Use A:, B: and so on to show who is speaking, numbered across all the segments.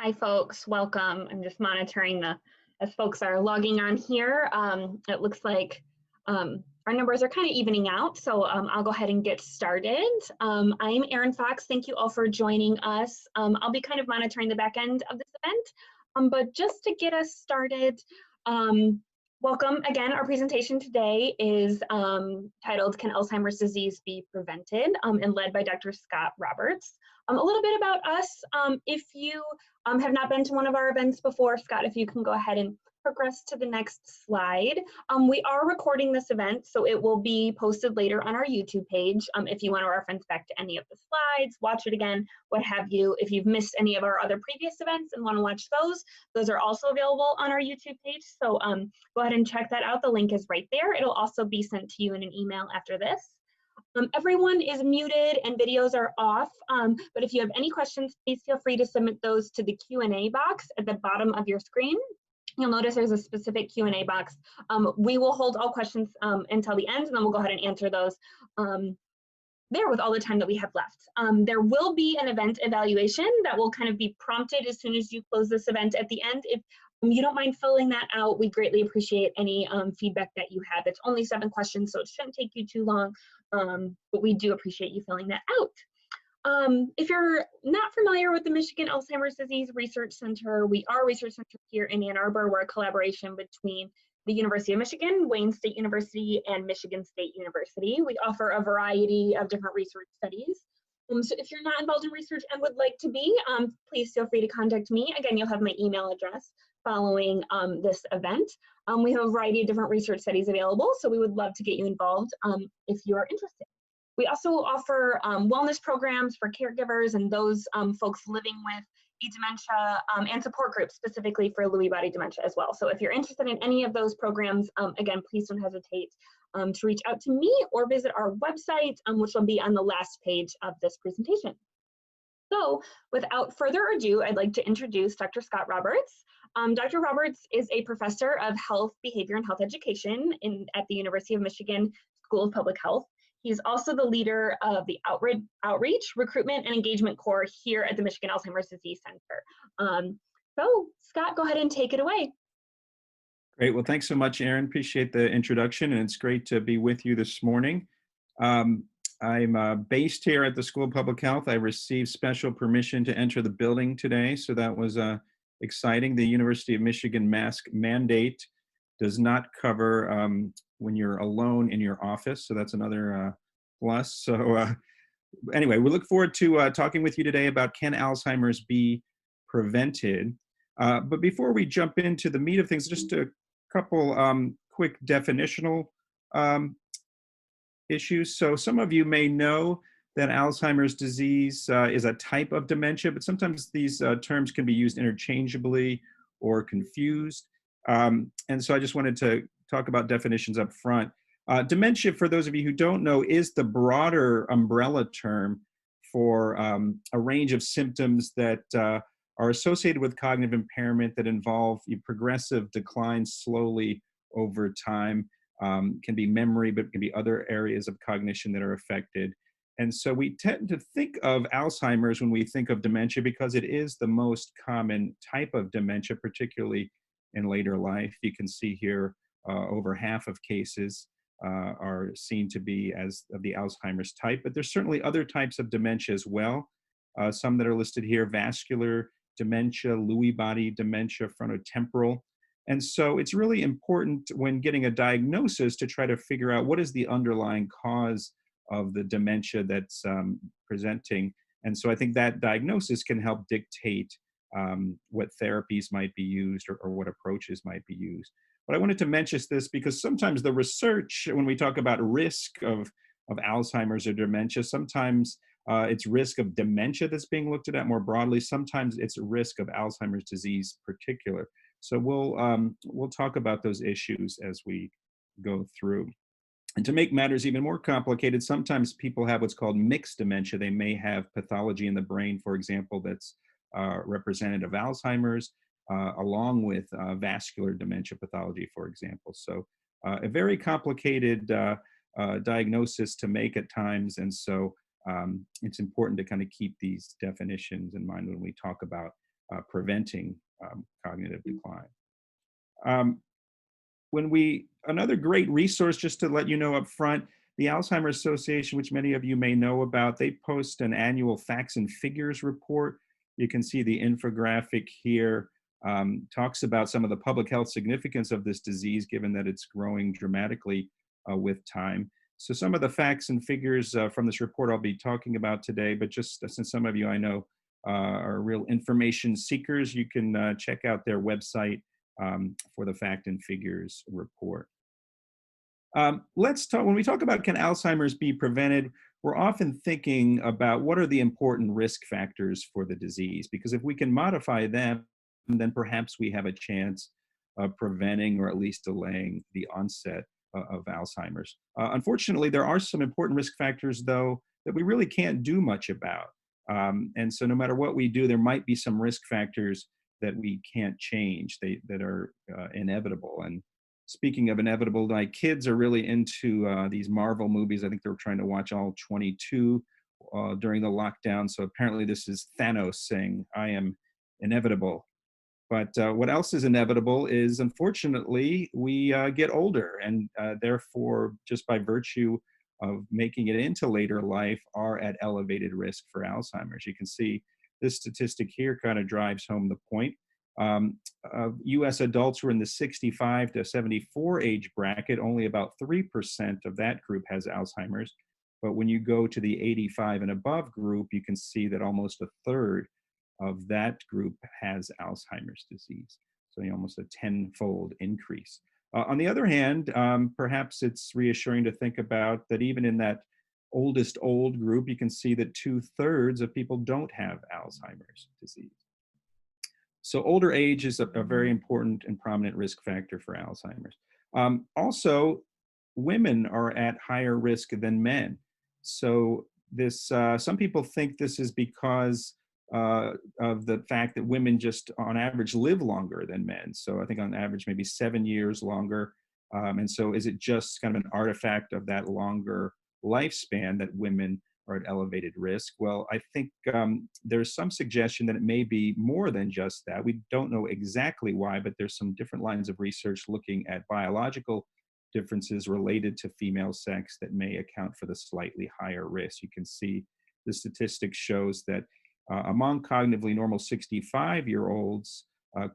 A: Hi, folks. Welcome. I'm just monitoring as folks are logging on here. It looks like our numbers are kind of evening out, so I'll go ahead and get started. I'm Erin Fox. Thank you all for joining us. I'll be kind of monitoring the back end of this event, but just to get us started, welcome again. Our presentation today is titled "Can Alzheimer's Disease Be Prevented?" And led by Dr. Scott Roberts. A little bit about us. If you have not been to one of our events before, Scott, if you can go ahead and progress to the next slide. We are recording this event, so it will be posted later on our YouTube page. If you want to reference back to any of the slides, watch it again, what have you. If you've missed any of our other previous events and want to watch those are also available on our YouTube page. So go ahead and check that out. The link is right there. It'll also be sent to you in an email after this. Everyone is muted and videos are off, but if you have any questions, please feel free to submit those to the Q&A box at the bottom of your screen. You'll notice there's a specific Q&A box. We will hold all questions until the end, and then we'll go ahead and answer those there with all the time that we have left. There will be an event evaluation that will kind of be prompted as soon as you close this event at the end. If you don't mind filling that out, we greatly appreciate any feedback that you have. It's only 7 questions, so it shouldn't take you too long, but we do appreciate you filling that out. If you're not familiar with the Michigan Alzheimer's Disease Research Center, we are a research center here in Ann Arbor. We're a collaboration between the University of Michigan, Wayne State University, and Michigan State University. We offer a variety of different research studies. So if you're not involved in research and would like to be, please feel free to contact me. Again, you'll have my email address following this event. We have a variety of different research studies available, so we would love to get you involved if you are interested. We also offer wellness programs for caregivers and those folks living with dementia and support groups specifically for Lewy body dementia as well. So if you're interested in any of those programs, again, please don't hesitate to reach out to me or visit our website, which will be on the last page of this presentation. So without further ado, I'd like to introduce Dr. Scott Roberts. Dr. Roberts is a professor of health, behavior, and health education at the University of Michigan School of Public Health. He's also the leader of the Outreach, Recruitment, and Engagement Core here at the Michigan Alzheimer's Disease Center. So Scott, go ahead and take it away.
B: Great. Well, thanks so much, Erin. Appreciate the introduction, and it's great to be with you this morning. I'm based here at the School of Public Health. I received special permission to enter the building today, so that was exciting. The University of Michigan mask mandate does not cover when you're alone in your office, so that's another plus. So anyway, we look forward to talking with you today about can Alzheimer's be prevented. But before we jump into the meat of things, just a couple quick definitional issues. So some of you may know that Alzheimer's disease is a type of dementia, but sometimes these terms can be used interchangeably or confused. And so I just wanted to talk about definitions up front. Dementia, for those of you who don't know, is the broader umbrella term for a range of symptoms that are associated with cognitive impairment that involve progressive decline slowly over time. Can be memory, but can be other areas of cognition that are affected. And so we tend to think of Alzheimer's when we think of dementia because it is the most common type of dementia, particularly in later life. You can see here over half of cases are seen to be as of the Alzheimer's type, but there's certainly other types of dementia as well. Some that are listed here: vascular dementia, Lewy body dementia, frontotemporal. And so it's really important when getting a diagnosis to try to figure out what is the underlying cause of the dementia that's presenting. And so I think that diagnosis can help dictate what therapies might be used or what approaches might be used. But I wanted to mention this because sometimes the research, when we talk about risk of Alzheimer's or dementia, sometimes it's risk of dementia that's being looked at more broadly. Sometimes it's risk of Alzheimer's disease particular. So we'll talk about those issues as we go through. And to make matters even more complicated, sometimes people have what's called mixed dementia. They may have pathology in the brain, for example, that's representative of Alzheimer's, along with vascular dementia pathology, for example. So a very complicated diagnosis to make at times. And so it's important to kind of keep these definitions in mind when we talk about preventing cognitive decline. Another great resource, just to let you know up front, the Alzheimer's Association, which many of you may know about, they post an annual facts and figures report. You can see the infographic here, talks about some of the public health significance of this disease, given that it's growing dramatically with time. So some of the facts and figures from this report I'll be talking about today, but just since some of you I know are real information seekers, you can check out their website for the fact and figures report. Let's talk, when we talk about can Alzheimer's be prevented, we're often thinking about what are the important risk factors for the disease, because if we can modify them, then perhaps we have a chance of preventing or at least delaying the onset of Alzheimer's. Unfortunately, there are some important risk factors, though, that we really can't do much about. And so no matter what we do, there might be some risk factors that we can't change, that are inevitable. And speaking of inevitable, my kids are really into these Marvel movies. I think they were trying to watch all 22 during the lockdown. So apparently this is Thanos saying, "I am inevitable." But what else is inevitable is, unfortunately, we get older, and therefore, just by virtue of making it into later life, are at elevated risk for Alzheimer's. You can see this statistic here kind of drives home the point. Of US adults who are in the 65 to 74 age bracket, only about 3% of that group has Alzheimer's. But when you go to the 85 and above group, you can see that almost a third of that group has Alzheimer's disease. So almost a tenfold increase. On the other hand, perhaps it's reassuring to think about that even in that oldest old group, you can see that 2/3 of people don't have Alzheimer's disease. So older age is a very important and prominent risk factor for Alzheimer's. Also, women are at higher risk than men. So this, some people think this is because of the fact that women just on average live longer than men. So I think on average maybe 7 years longer. And so is it just kind of an artifact of that longer lifespan that women are at elevated risk? Well, I think there's some suggestion that it may be more than just that. We don't know exactly why, but there's some different lines of research looking at biological differences related to female sex that may account for the slightly higher risk. You can see the statistic shows that among cognitively normal 65-year-olds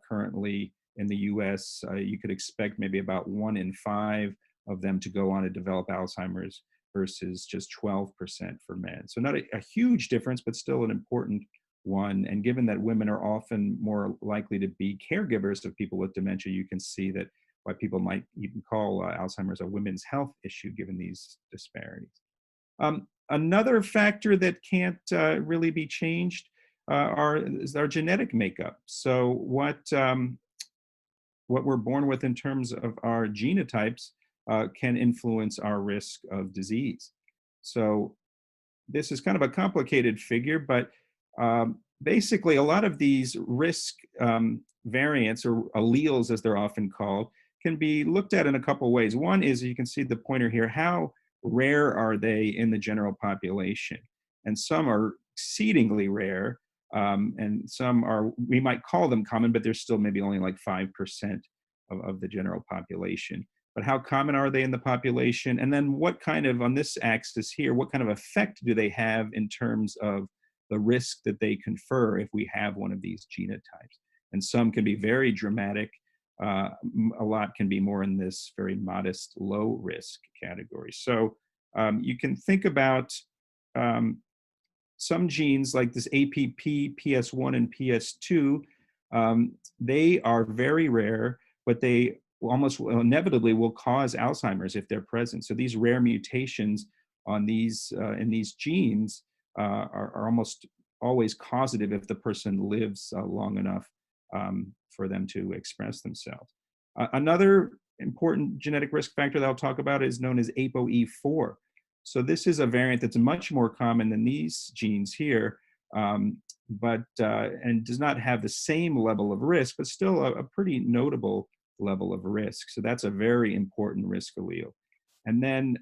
B: currently in the US, you could expect maybe about 1 in 5 of them to go on to develop Alzheimer's versus just 12% for men. So not a huge difference, but still an important one. And given that women are often more likely to be caregivers of people with dementia, you can see that why people might even call Alzheimer's a women's health issue, given these disparities. Another factor that can't really be changed is our genetic makeup. So what we're born with in terms of our genotypes can influence our risk of disease. So this is kind of a complicated figure, but basically a lot of these risk variants, or alleles as they're often called, can be looked at in a couple ways. One is, you can see the pointer here, how rare are they in the general population? And some are exceedingly rare, and some are, we might call them common, but they're still maybe only like 5% of the general population. But how common are they in the population? And then what kind of, on this axis here, what kind of effect do they have in terms of the risk that they confer if we have one of these genotypes? And some can be very dramatic. A lot can be more in this very modest, low risk category. So you can think about some genes like this APP, PS1, and PS2. They are very rare, but they almost inevitably will cause Alzheimer's if they're present. So these rare mutations on these in these genes are almost always causative if the person lives long enough for them to express themselves. Another important genetic risk factor that I'll talk about is known as Apoe4. So this is a variant that's much more common than these genes here, but and does not have the same level of risk, but still a pretty notable level of risk. So that's a very important risk allele. And then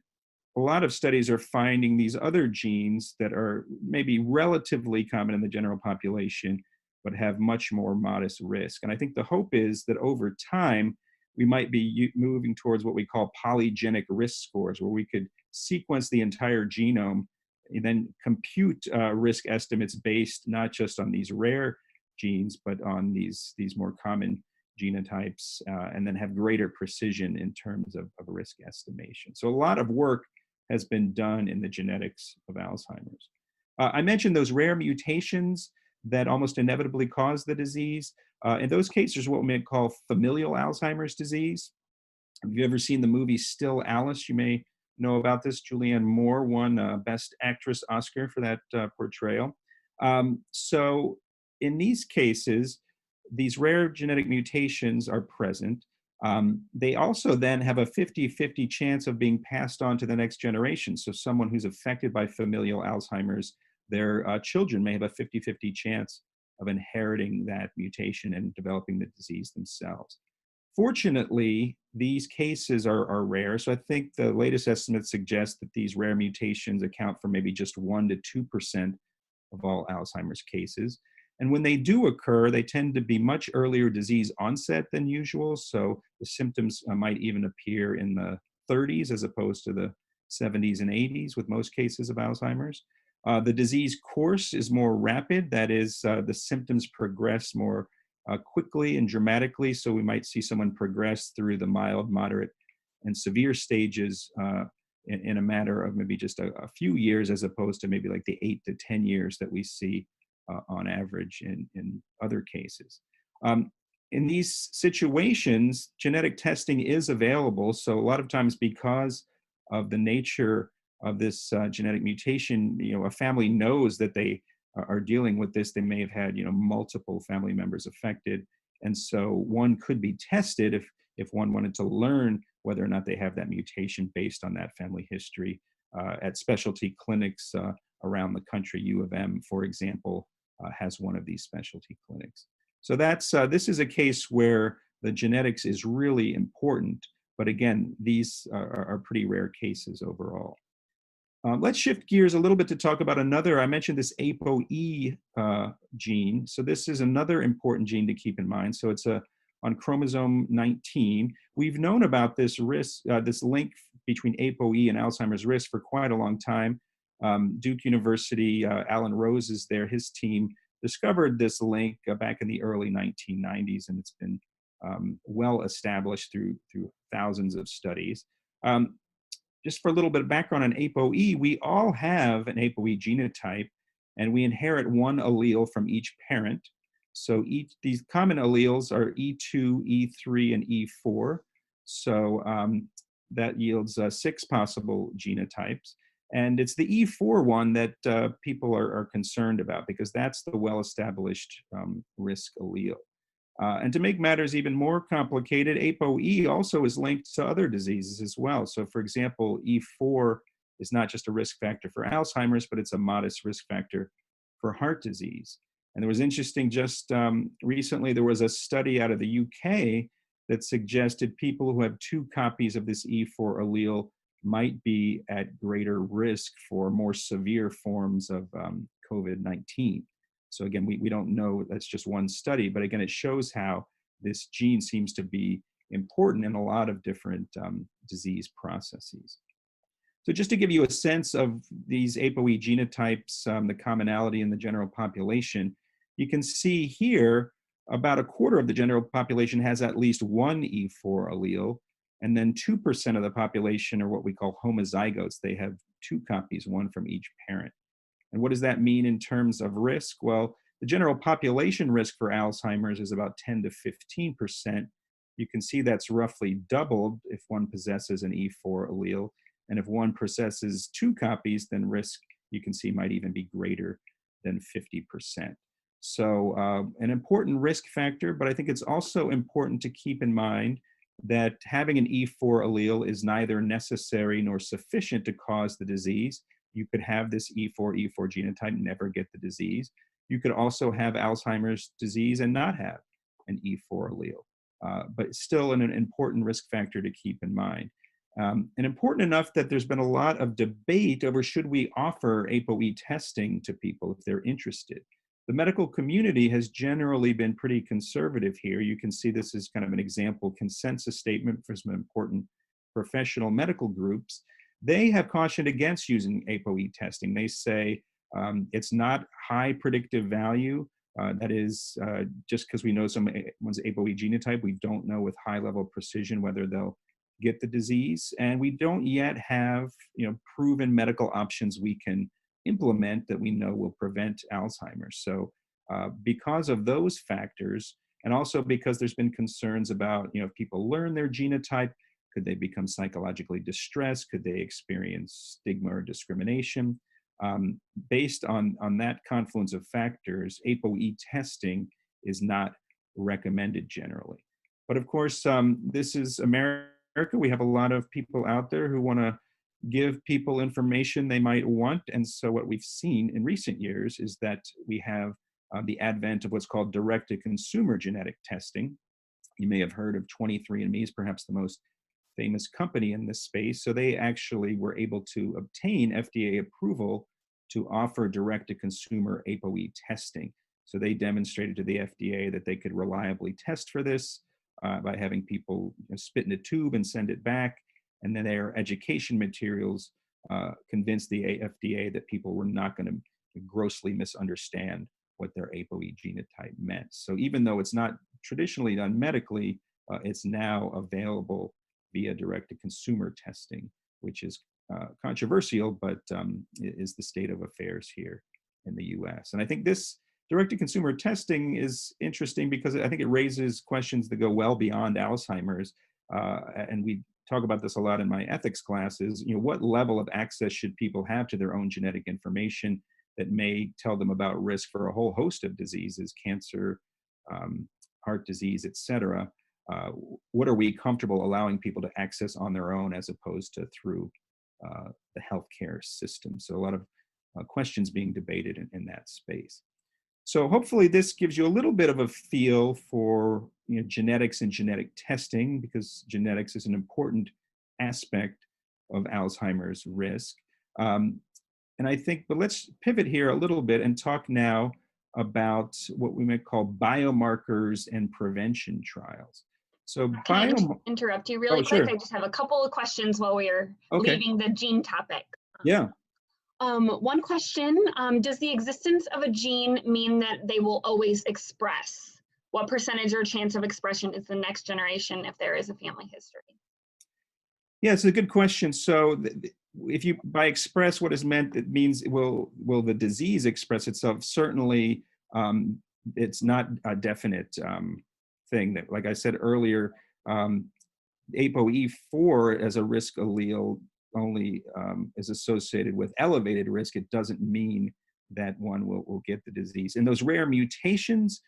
B: a lot of studies are finding these other genes that are maybe relatively common in the general population, but have much more modest risk. And I think the hope is that over time, we might be moving towards what we call polygenic risk scores, where we could sequence the entire genome and then compute risk estimates based not just on these rare genes, but on these more common genotypes, and then have greater precision in terms of risk estimation. So a lot of work has been done in the genetics of Alzheimer's. I mentioned those rare mutations that almost inevitably cause the disease. In those cases, what we may call familial Alzheimer's disease. Have you ever seen the movie Still Alice? You may know about this. Julianne Moore won Best Actress Oscar for that portrayal. So in these cases, these rare genetic mutations are present. They also then have a 50-50 chance of being passed on to the next generation. So someone who's affected by familial Alzheimer's, their children may have a 50-50 chance of inheriting that mutation and developing the disease themselves. Fortunately, these cases are rare. So I think the latest estimates suggest that these rare mutations account for maybe just 1% to 2% of all Alzheimer's cases. And when they do occur, they tend to be much earlier disease onset than usual. So the symptoms might even appear in the 30s as opposed to the 70s and 80s with most cases of Alzheimer's. The disease course is more rapid. That is, the symptoms progress more quickly and dramatically. So we might see someone progress through the mild, moderate, and severe stages in a matter of maybe just a few years, as opposed to maybe like the 8 to 10 years that we see on average in other cases. In these situations, genetic testing is available. So a lot of times, because of the nature of this genetic mutation, a family knows that they are dealing with this. They may have had, multiple family members affected. And so one could be tested if one wanted to learn whether or not they have that mutation based on that family history at specialty clinics around the country. U of M, for example, has one of these specialty clinics. So this is a case where the genetics is really important. But again, these are pretty rare cases overall. Let's shift gears a little bit to talk about another. I mentioned this Apoe gene. So this is another important gene to keep in mind. So it's on chromosome 19. We've known about this risk, this link between Apoe and Alzheimer's risk for quite a long time. Duke University, Alan Rose is there. His team discovered this link back in the early 1990s, and it's been well established through thousands of studies. Just for a little bit of background on Apoe, we all have an Apoe genotype, and we inherit one allele from each parent. So these common alleles are E2, E3, and E4. So that yields 6 possible genotypes. And it's the E4 one that people are concerned about, because that's the well-established risk allele. And to make matters even more complicated, Apoe also is linked to other diseases as well. So for example, E4 is not just a risk factor for Alzheimer's, but it's a modest risk factor for heart disease. And it was interesting, just recently there was a study out of the UK that suggested people who have 2 copies of this E4 allele might be at greater risk for more severe forms of COVID-19. So again, we don't know, that's just one study, but again, it shows how this gene seems to be important in a lot of different disease processes. So just to give you a sense of these Apoe genotypes, the commonality in the general population, you can see here about a quarter of the general population has at least one E4 allele, and then 2% of the population are what we call homozygotes. They have 2 copies, one from each parent. And what does that mean in terms of risk? Well, the general population risk for Alzheimer's is about 10 to 15%. You can see that's roughly doubled if one possesses an E4 allele. And if one possesses 2 copies, then risk, you can see, might even be greater than 50%. So an important risk factor, but I think it's also important to keep in mind that having an E4 allele is neither necessary nor sufficient to cause the disease. You could have this E4 genotype, never get the disease. You could also have Alzheimer's disease and not have an E4 allele, but still an important risk factor to keep in mind. And important enough that there's been a lot of debate over should we offer Apoe testing to people if they're interested. the medical community has generally been pretty conservative here. You can see this is kind of an example consensus statement for some important professional medical groups. They have cautioned against using Apoe testing. They say it's not high predictive value. That is, just because we know someone's Apoe genotype, we don't know with high level of precision whether they'll get the disease. And we don't yet have, proven medical options we can implement that we know will prevent Alzheimer's. So because of those factors, and also because there's been concerns about, if people learn their genotype, could they become psychologically distressed? Could they experience stigma or discrimination? Based on that confluence of factors, Apoe testing is not recommended generally. But of course, this is America. We have a lot of people out there who want to give people information they might want. And so what we've seen in recent years is that we have the advent of what's called direct-to-consumer genetic testing. You may have heard of 23andMe is perhaps the most famous company in this space. So they actually were able to obtain FDA approval to offer direct-to-consumer Apoe testing. So they demonstrated to the FDA that they could reliably test for this by having people spit in a tube and send it back. And then their education materials convinced the FDA that people were not going to grossly misunderstand what their Apoe genotype meant. So even though it's not traditionally done medically, it's now available via direct-to-consumer testing, which is controversial, but is the state of affairs here in the US. And I think this direct-to-consumer testing is interesting because I think it raises questions that go well beyond Alzheimer's. And we talk about this a lot in my ethics classes. What level of access should people have to their own genetic information that may tell them about risk for a whole host of diseases, cancer, heart disease, et cetera? What are we comfortable allowing people to access on their own as opposed to through the healthcare system? So a lot of questions being debated in that space. So hopefully this gives you a little bit of a feel for genetics and genetic testing, because genetics is an important aspect of Alzheimer's risk. And I think, but let's pivot here a little bit and talk now about what we might call biomarkers and prevention trials. So
A: Can I interrupt you really quick?
B: Sure.
A: I just have a couple of questions while we're leaving the gene topic.
B: Yeah.
A: One question, does the existence of a gene mean that they will always express? What percentage or chance of expression is the next generation if there is a family history?
B: Yeah, it's a good question. So if you, by express, what is meant, it means will the disease express itself? Certainly, it's not a definite thing. That, like I said earlier, ApoE4 as a risk allele only is associated with elevated risk. It doesn't mean that one will get the disease. And those rare mutations,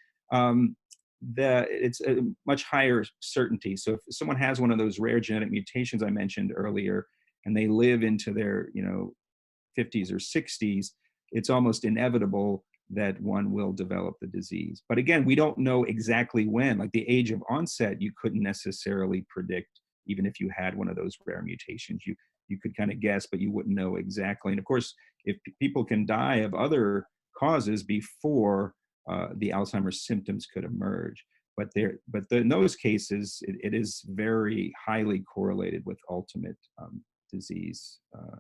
B: it's a much higher certainty. So if someone has one of those rare genetic mutations I mentioned earlier, and they live into their 50s or 60s, it's almost inevitable that one will develop the disease. But again, we don't know exactly when. Like the age of onset, you couldn't necessarily predict, even if you had one of those rare mutations. You could kind of guess, but you wouldn't know exactly. And of course, if people can die of other causes before the Alzheimer's symptoms could emerge. But in those cases, it is very highly correlated with ultimate disease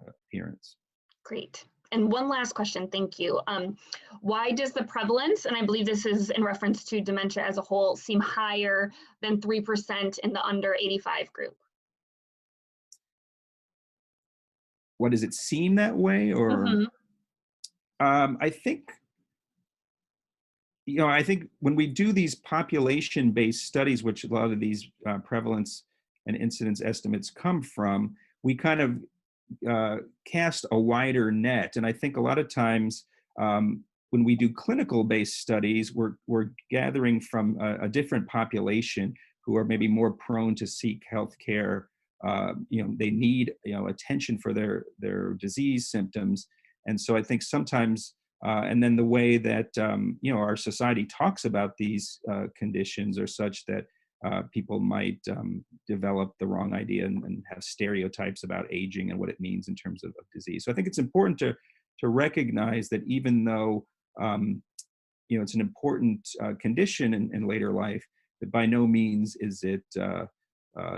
B: appearance.
A: Great. And one last question, thank you. Why does the prevalence, and I believe this is in reference to dementia as a whole, seem higher than 3% in the under 85 group?
B: What, does it seem that way? Or I think, I think when we do these population-based studies, which a lot of these prevalence and incidence estimates come from, we kind of cast a wider net. And I think a lot of times when we do clinical-based studies, we're gathering from a different population who are maybe more prone to seek healthcare. They need attention for their disease symptoms. And so I think sometimes, and then the way that our society talks about these conditions are such that people might develop the wrong idea and have stereotypes about aging and what it means in terms of disease. So I think it's important to recognize that even though it's an important condition in later life, but by no means is it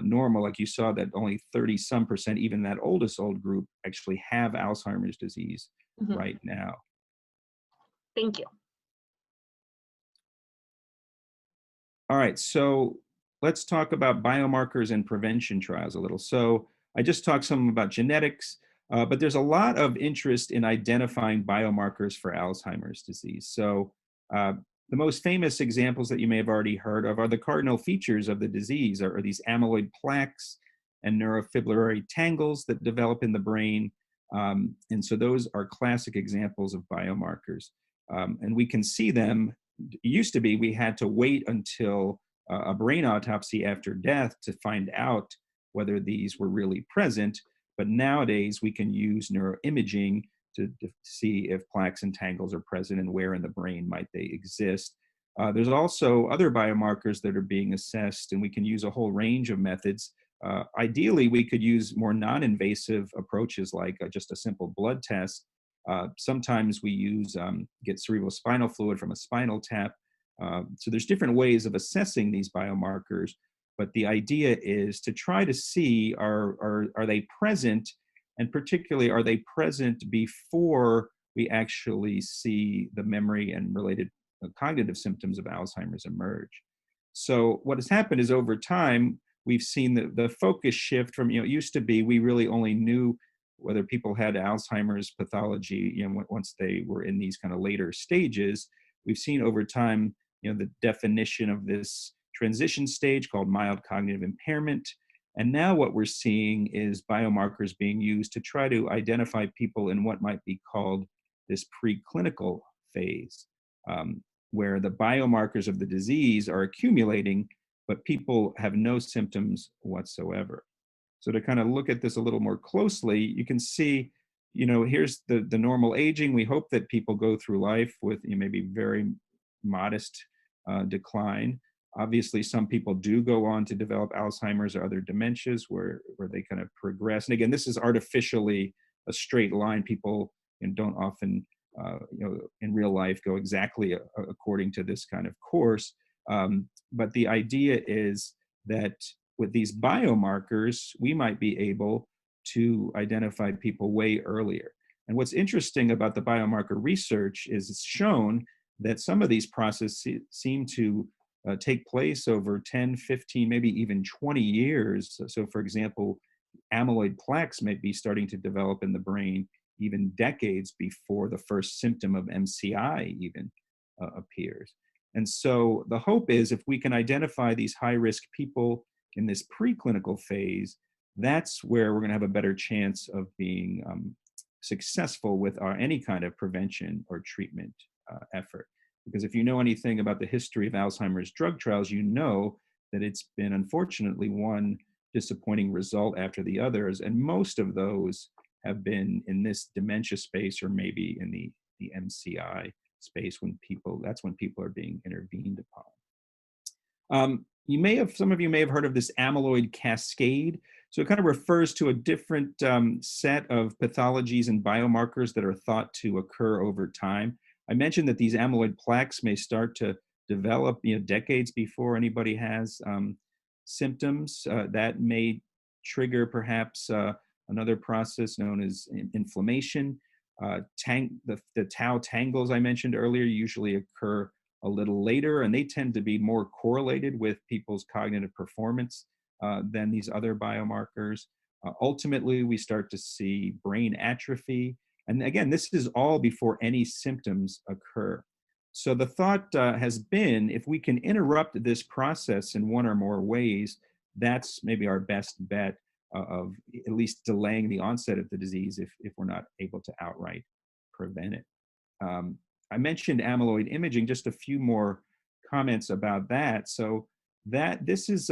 B: normal. Like you saw that only 30-some%, even that oldest old group, actually have Alzheimer's disease right now.
A: Thank you.
B: All right, so let's talk about biomarkers and prevention trials a little. So I just talked some about genetics, but there's a lot of interest in identifying biomarkers for Alzheimer's disease. So the most famous examples that you may have already heard of are the cardinal features of the disease, are these amyloid plaques and neurofibrillary tangles that develop in the brain. And so those are classic examples of biomarkers. And we can see them. It used to be we had to wait until a brain autopsy after death to find out whether these were really present. But nowadays we can use neuroimaging to see if plaques and tangles are present and where in the brain might they exist. There's also other biomarkers that are being assessed, and we can use a whole range of methods. Ideally, we could use more non-invasive approaches like just a simple blood test. Sometimes we get cerebrospinal fluid from a spinal tap. So there's different ways of assessing these biomarkers, but the idea is to try to see are they present, and particularly are they present before we actually see the memory and related cognitive symptoms of Alzheimer's emerge. So what has happened is over time, we've seen the focus shift from, it used to be we really only knew whether people had Alzheimer's pathology, once they were in these kind of later stages. We've seen over time, the definition of this transition stage called mild cognitive impairment. And now what we're seeing is biomarkers being used to try to identify people in what might be called this preclinical phase, where the biomarkers of the disease are accumulating, but people have no symptoms whatsoever. So to kind of look at this a little more closely, you can see, here's the normal aging. We hope that people go through life with maybe very modest decline. Obviously, some people do go on to develop Alzheimer's or other dementias where they kind of progress. And again, this is artificially a straight line. People don't often, in real life go exactly according to this kind of course. But the idea is that with these biomarkers, we might be able to identify people way earlier. And what's interesting about the biomarker research is it's shown that some of these processes seem to take place over 10, 15, maybe even 20 years. So for example, amyloid plaques may be starting to develop in the brain even decades before the first symptom of MCI even appears. And so the hope is if we can identify these high-risk people in this preclinical phase, that's where we're going to have a better chance of being successful with any kind of prevention or treatment effort. Because if you know anything about the history of Alzheimer's drug trials, you know that it's been unfortunately one disappointing result after the others, and most of those have been in this dementia space or maybe in the MCI space that's when people are being intervened upon. Some of you may have heard of this amyloid cascade. So it kind of refers to a different set of pathologies and biomarkers that are thought to occur over time. I mentioned that these amyloid plaques may start to develop, decades before anybody has symptoms. That may trigger perhaps another process known as inflammation. The tau tangles I mentioned earlier usually occur a little later, and they tend to be more correlated with people's cognitive performance than these other biomarkers. Ultimately, we start to see brain atrophy. And again, this is all before any symptoms occur. So the thought has been, if we can interrupt this process in one or more ways, that's maybe our best bet of at least delaying the onset of the disease if we're not able to outright prevent it. I mentioned amyloid imaging, just a few more comments about that. So this is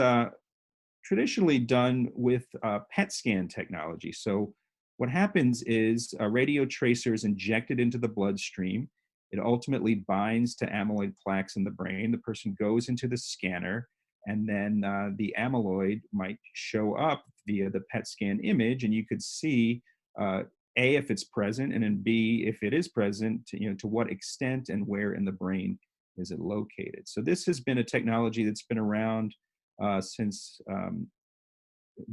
B: traditionally done with PET scan technology. So what happens is a radio tracer is injected into the bloodstream. It ultimately binds to amyloid plaques in the brain. The person goes into the scanner, and then the amyloid might show up via the PET scan image, and you could see A, if it's present, and then B, if it is present, to what extent and where in the brain is it located? So this has been a technology that's been around since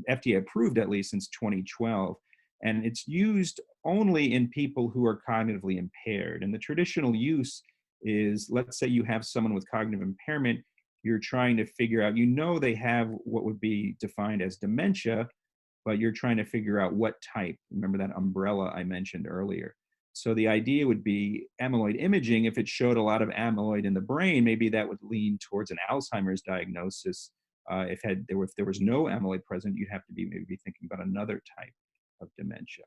B: FDA approved at least since 2012. And it's used only in people who are cognitively impaired. And the traditional use is, let's say you have someone with cognitive impairment, you're trying to figure out, you know, they have what would be defined as dementia, but you're trying to figure out what type. Remember that umbrella I mentioned earlier. So the idea would be amyloid imaging. If it showed a lot of amyloid in the brain, maybe that would lean towards an Alzheimer's diagnosis. If there was no amyloid present, you'd have to be maybe thinking about another type of dementia.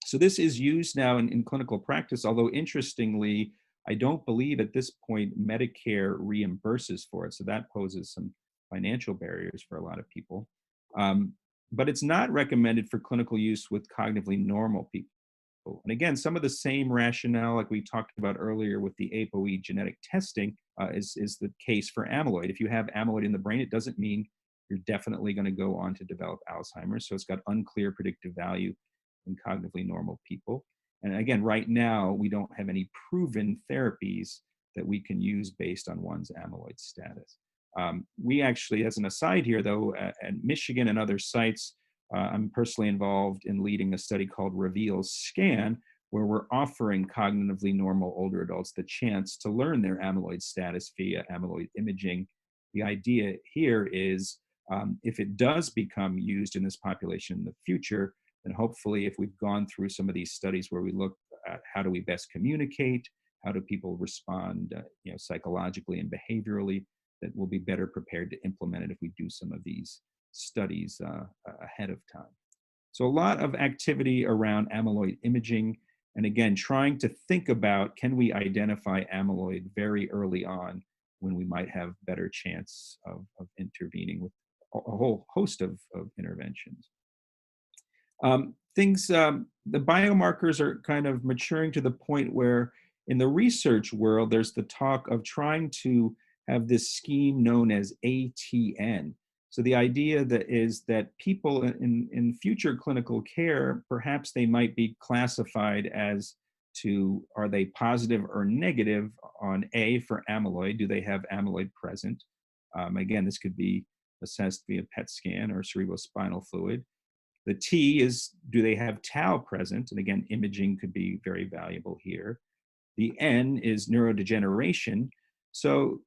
B: So this is used now in clinical practice, although interestingly, I don't believe at this point Medicare reimburses for it. So that poses some financial barriers for a lot of people. But it's not recommended for clinical use with cognitively normal people. And again, some of the same rationale like we talked about earlier with the Apoe genetic testing is the case for amyloid. If you have amyloid in the brain, it doesn't mean you're definitely going to go on to develop Alzheimer's. So it's got unclear predictive value in cognitively normal people. And again, right now, we don't have any proven therapies that we can use based on one's amyloid status. We actually, as an aside here, though, at Michigan and other sites, I'm personally involved in leading a study called Reveal Scan, where we're offering cognitively normal older adults the chance to learn their amyloid status via amyloid imaging. The idea here is if it does become used in this population in the future, then hopefully if we've gone through some of these studies where we look at how do we best communicate, how do people respond psychologically and behaviorally, that we'll be better prepared to implement it if we do some of these studies ahead of time. So a lot of activity around amyloid imaging, and again, trying to think about, can we identify amyloid very early on when we might have better chance of intervening with a whole host of interventions. The biomarkers are kind of maturing to the point where in the research world, there's the talk of trying to have this scheme known as ATN. So the idea that is that people in future clinical care, perhaps they might be classified as to, are they positive or negative on A for amyloid? Do they have amyloid present? Again, this could be assessed via PET scan or cerebrospinal fluid. The T is, do they have tau present? And again, imaging could be very valuable here. The N is neurodegeneration. So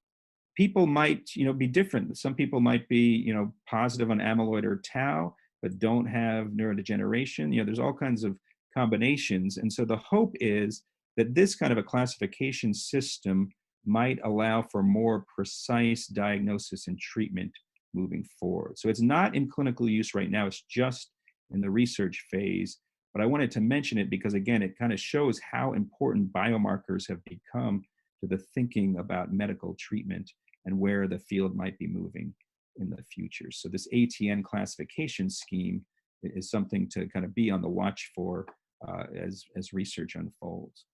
B: people might, be different. Some people might be, positive on amyloid or tau, but don't have neurodegeneration. There's all kinds of combinations. And so the hope is that this kind of a classification system might allow for more precise diagnosis and treatment moving forward. So it's not in clinical use right now. It's just in the research phase. But I wanted to mention it because, again, it kind of shows how important biomarkers have become to the thinking about medical treatment and where the field might be moving in the future. So this ATN classification scheme is something to kind of be on the watch for as research unfolds.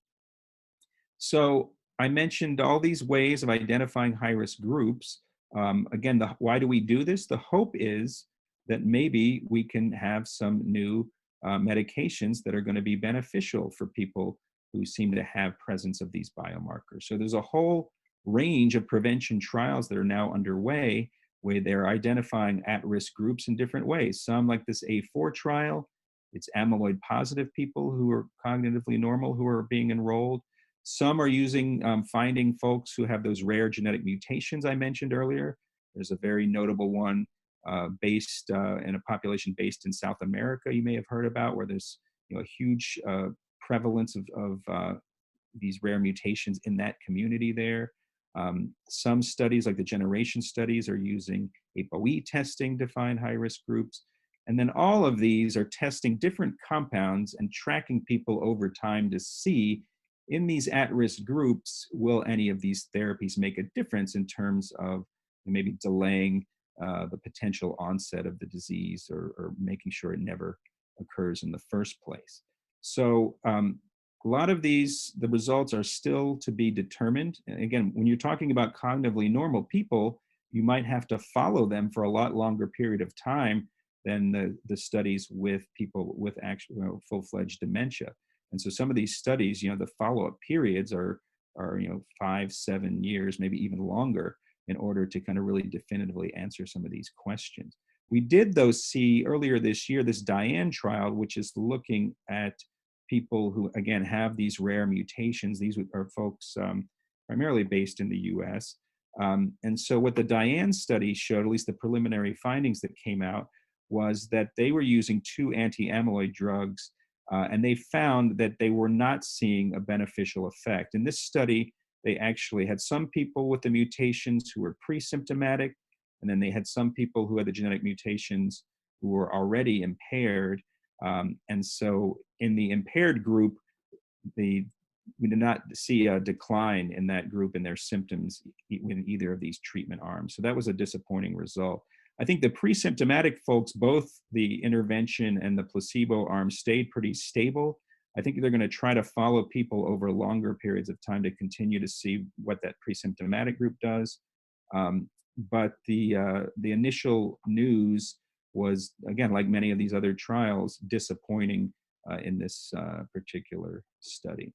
B: So I mentioned all these ways of identifying high-risk groups. Again, why do we do this? The hope is that maybe we can have some new medications that are going to be beneficial for people who seem to have presence of these biomarkers. So there's a whole range of prevention trials that are now underway where they're identifying at-risk groups in different ways. Some, like this A4 trial, it's amyloid positive people who are cognitively normal who are being enrolled. Some are using, finding folks who have those rare genetic mutations I mentioned earlier. There's a very notable one based in a population based in South America you may have heard about, where there's a huge prevalence of these rare mutations in that community there. Some studies, like the generation studies, are using Apoe testing to find high-risk groups. And then all of these are testing different compounds and tracking people over time to see, in these at-risk groups, will any of these therapies make a difference in terms of maybe delaying the potential onset of the disease or making sure it never occurs in the first place. So a lot of these, the results are still to be determined. And again, when you're talking about cognitively normal people, you might have to follow them for a lot longer period of time than the studies with people with actual full-fledged dementia. And so some of these studies, the follow-up periods are are 5, 7 years, maybe even longer, in order to kind of really definitively answer some of these questions. We did, though, see earlier this year this Diane trial, which is looking at people who, again, have these rare mutations. These are folks primarily based in the US. And so what the Diane study showed, at least the preliminary findings that came out, was that they were using 2 anti-amyloid drugs, and they found that they were not seeing a beneficial effect. In this study, they actually had some people with the mutations who were pre-symptomatic, and then they had some people who had the genetic mutations who were already impaired. And so in the impaired group, we did not see a decline in that group in their symptoms in either of these treatment arms. So that was a disappointing result. I think the pre-symptomatic folks, both the intervention and the placebo arm, stayed pretty stable. I think they're going to try to follow people over longer periods of time to continue to see what that pre-symptomatic group does. But the initial news was, again, like many of these other trials, disappointing in this particular study.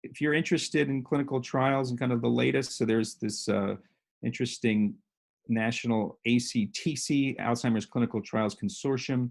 B: If you're interested in clinical trials and kind of the latest, so there's this interesting national ACTC, Alzheimer's Clinical Trials Consortium.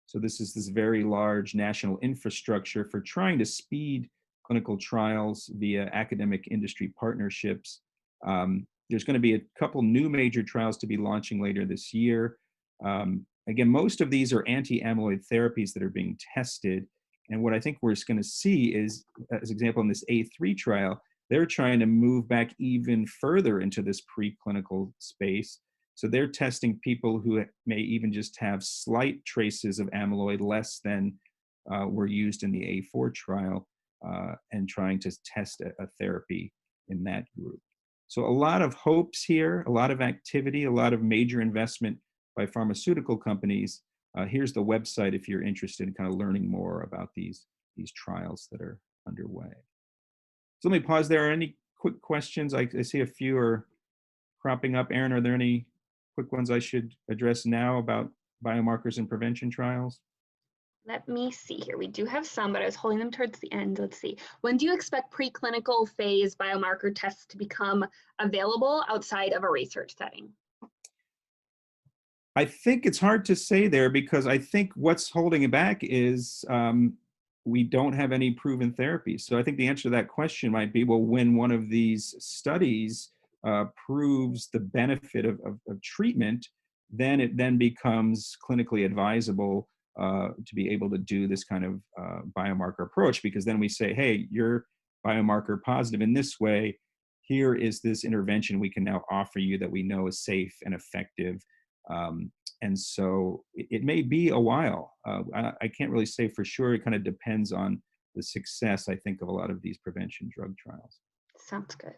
B: So this is this very large national infrastructure for trying to speed clinical trials via academic industry partnerships. There's going to be a couple new major trials to be launching later this year. Again, most of these are anti-amyloid therapies that are being tested. And what I think we're going to see is, as example, in this A3 trial, they're trying to move back even further into this preclinical space. So they're testing people who may even just have slight traces of amyloid, less than were used in the A4 trial, and trying to test a therapy in that group. So a lot of hopes here, a lot of activity, a lot of major investment by pharmaceutical companies. Here's the website if you're interested in kind of learning more about these trials that are underway. So let me pause there. Are any quick questions? I see a few are cropping up. Aaron, are there any quick ones I should address now about biomarkers and prevention trials?
A: Let me see here. We do have some, but I was holding them towards the end. Let's see. When do you expect preclinical phase biomarker tests to become available outside of a research setting?
B: I think it's hard to say there, because I think what's holding it back is we don't have any proven therapies. So I think the answer to that question might be, well, when one of these studies proves the benefit of treatment, then it then becomes clinically advisable to be able to do this kind of biomarker approach, because then we say, hey, you're biomarker positive in this way. Here is this intervention we can now offer you that we know is safe and effective. And so it may be a while. I can't really say for sure. It kind of depends on the success, I think, of a lot of these prevention drug trials.
A: Sounds good.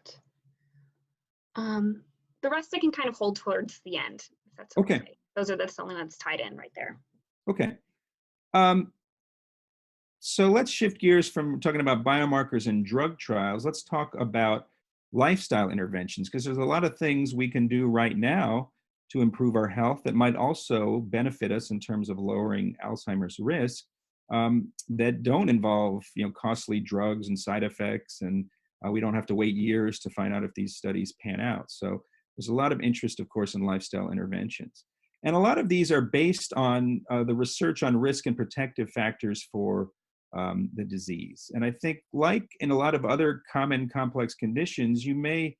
A: The rest I can kind of hold towards the end, if that's okay. That's the only ones tied in right there.
B: Okay. So let's shift gears from talking about biomarkers and drug trials. Let's talk about lifestyle interventions, because there's a lot of things we can do right now to improve our health that might also benefit us in terms of lowering Alzheimer's risk, that don't involve costly drugs and side effects, and we don't have to wait years to find out if these studies pan out. So there's a lot of interest, of course, in lifestyle interventions. And a lot of these are based on the research on risk and protective factors for the disease. And I think, like in a lot of other common complex conditions, you may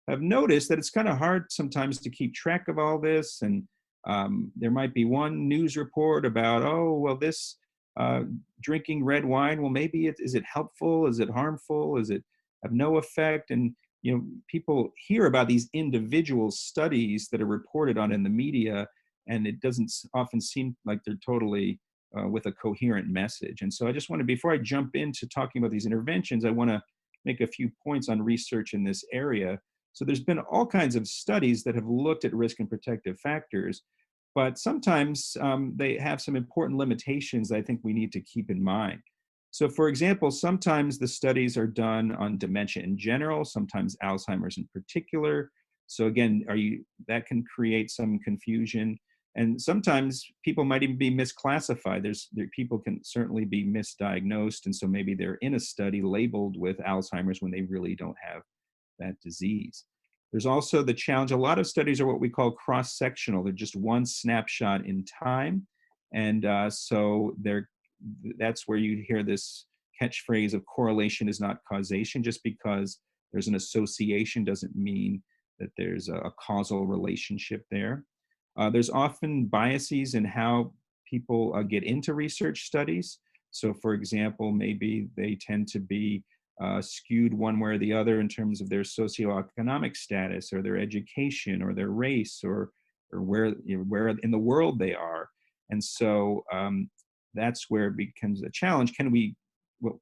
B: have noticed that it's kind of hard sometimes to keep track of all this. And there might be one news report about, oh, well, this drinking red wine, well, maybe is it helpful? Is it harmful? Is it have no effect? And people hear about these individual studies that are reported on in the media, and it doesn't often seem like they're totally with a coherent message. And so I just want to, before I jump into talking about these interventions, I want to make a few points on research in this area. So there's been all kinds of studies that have looked at risk and protective factors, but sometimes they have some important limitations that I think we need to keep in mind. So for example, sometimes the studies are done on dementia in general, sometimes Alzheimer's in particular. So again, that can create some confusion. And sometimes people might even be misclassified. People can certainly be misdiagnosed, and so maybe they're in a study labeled with Alzheimer's when they really don't have that disease. There's also the challenge, a lot of studies are what we call cross-sectional. They're just one snapshot in time. And so that's where you hear this catchphrase of correlation is not causation. Just because there's an association doesn't mean that there's a causal relationship there. There's often biases in how people get into research studies. So for example, maybe they tend to be skewed one way or the other in terms of their socioeconomic status or their education or their race or where, where in the world they are. And so that's where it becomes a challenge. Can we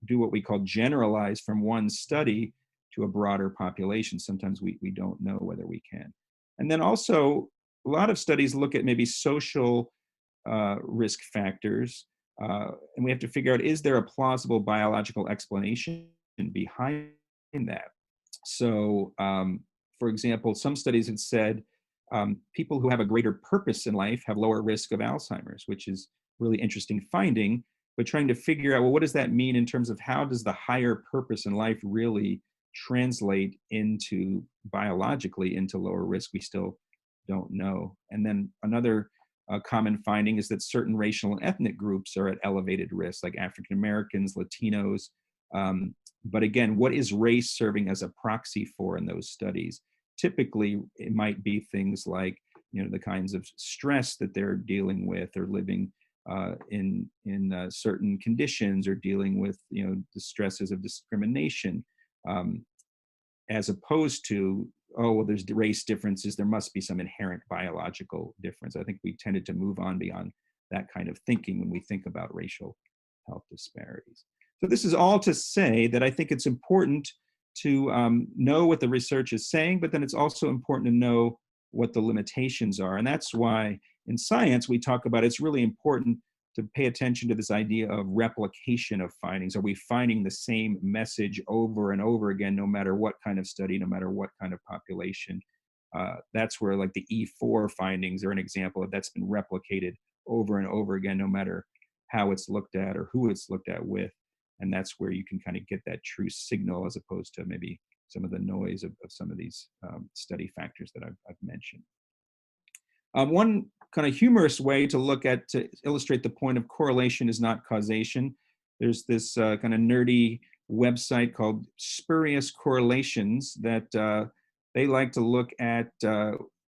B: do what we call generalize from one study to a broader population? Sometimes we don't know whether we can. And then also, a lot of studies look at maybe social risk factors, and we have to figure out, is there a plausible biological explanation behind that? So, for example, some studies have said people who have a greater purpose in life have lower risk of Alzheimer's, which is really interesting finding, but trying to figure out, well, what does that mean in terms of how does the higher purpose in life really translate into biologically into lower risk? We still don't know. And then another common finding is that certain racial and ethnic groups are at elevated risk, like African Americans, Latinos. But again, what is race serving as a proxy for in those studies? Typically, it might be things like, the kinds of stress that they're dealing with, or living in certain conditions, or dealing with, the stresses of discrimination, as opposed to, oh, well, there's race differences, there must be some inherent biological difference. I think we tended to move on beyond that kind of thinking when we think about racial health disparities. So this is all to say that I think it's important to know what the research is saying, but then it's also important to know what the limitations are. And that's why in science we talk about it's really important to pay attention to this idea of replication of findings. Are we finding the same message over and over again, no matter what kind of study, no matter what kind of population? That's where like the E4 findings are an example of that's been replicated over and over again, no matter how it's looked at or who it's looked at with. And that's where you can kind of get that true signal, as opposed to maybe some of the noise of some of these study factors that I've mentioned. One kind of humorous way to look at, to illustrate the point of correlation is not causation. There's this kind of nerdy website called Spurious Correlations that they like to look at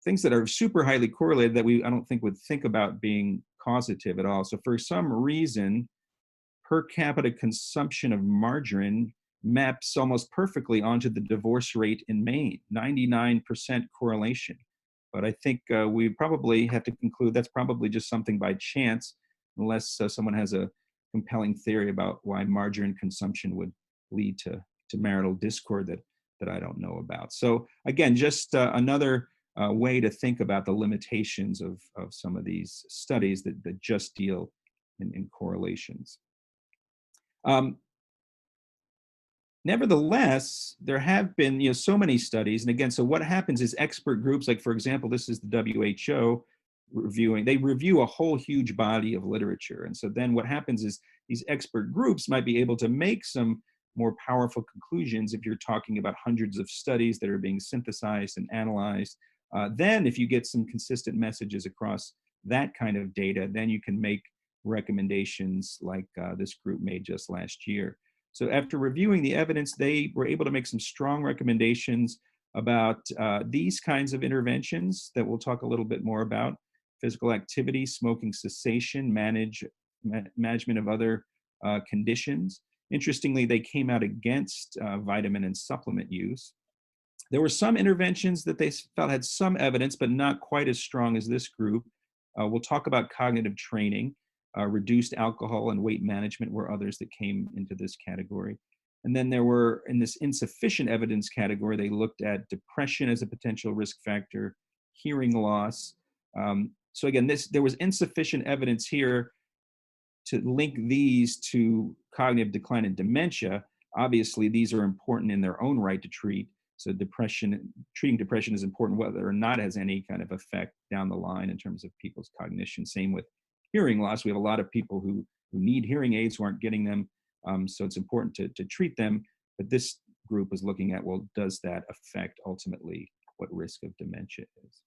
B: things that are super highly correlated that I don't think would think about being causative at all. So for some reason, per capita consumption of margarine maps almost perfectly onto the divorce rate in Maine, 99% correlation. But I think we probably have to conclude that's probably just something by chance, unless someone has a compelling theory about why margarine consumption would lead to marital discord that I don't know about. So again, just another way to think about the limitations of some of these studies that just deal in correlations. Nevertheless, there have been so many studies, and again, so what happens is expert groups, like for example, this is the WHO reviewing, they review a whole huge body of literature, and so then what happens is these expert groups might be able to make some more powerful conclusions if you're talking about hundreds of studies that are being synthesized and analyzed. Then if you get some consistent messages across that kind of data, then you can make recommendations like this group made just last year. So after reviewing the evidence, they were able to make some strong recommendations about these kinds of interventions that we'll talk a little bit more about: physical activity, smoking cessation, management of other conditions. Interestingly, they came out against vitamin and supplement use. There were some interventions that they felt had some evidence, but not quite as strong as this group. We'll talk about cognitive training. Reduced alcohol and weight management were others that came into this category. And then there were, in this insufficient evidence category, they looked at depression as a potential risk factor, hearing loss. So again, there was insufficient evidence here to link these to cognitive decline and dementia. Obviously, these are important in their own right to treat, So treating depression is important whether or not it has any kind of effect down the line in terms of people's cognition. Same with hearing loss. We have a lot of people who need hearing aids who aren't getting them. So it's important to treat them. But this group is looking at, well, does that affect ultimately what risk of dementia is?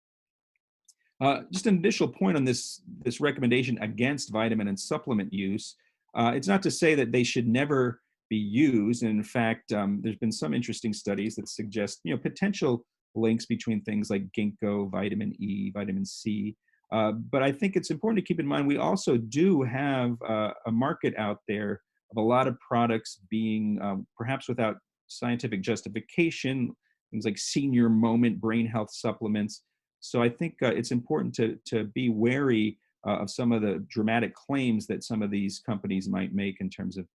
B: Just an additional point on this recommendation against vitamin and supplement use. It's not to say that they should never be used. And in fact, there's been some interesting studies that suggest, potential links between things like ginkgo, vitamin E, vitamin C. But I think it's important to keep in mind, we also do have a market out there of a lot of products being, perhaps without scientific justification, things like senior moment brain health supplements. So I think it's important to be wary of some of the dramatic claims that some of these companies might make in terms of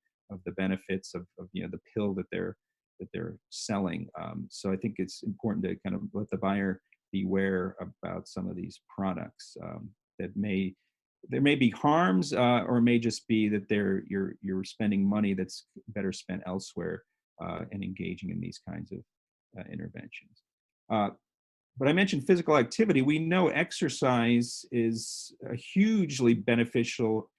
B: the benefits of the pill that they're selling. So I think it's important to kind of let the buyer beware about some of these products that there may be harms, or it may just be that you're spending money that's better spent elsewhere and engaging in these kinds of interventions. But I mentioned physical activity. We know exercise is a hugely beneficial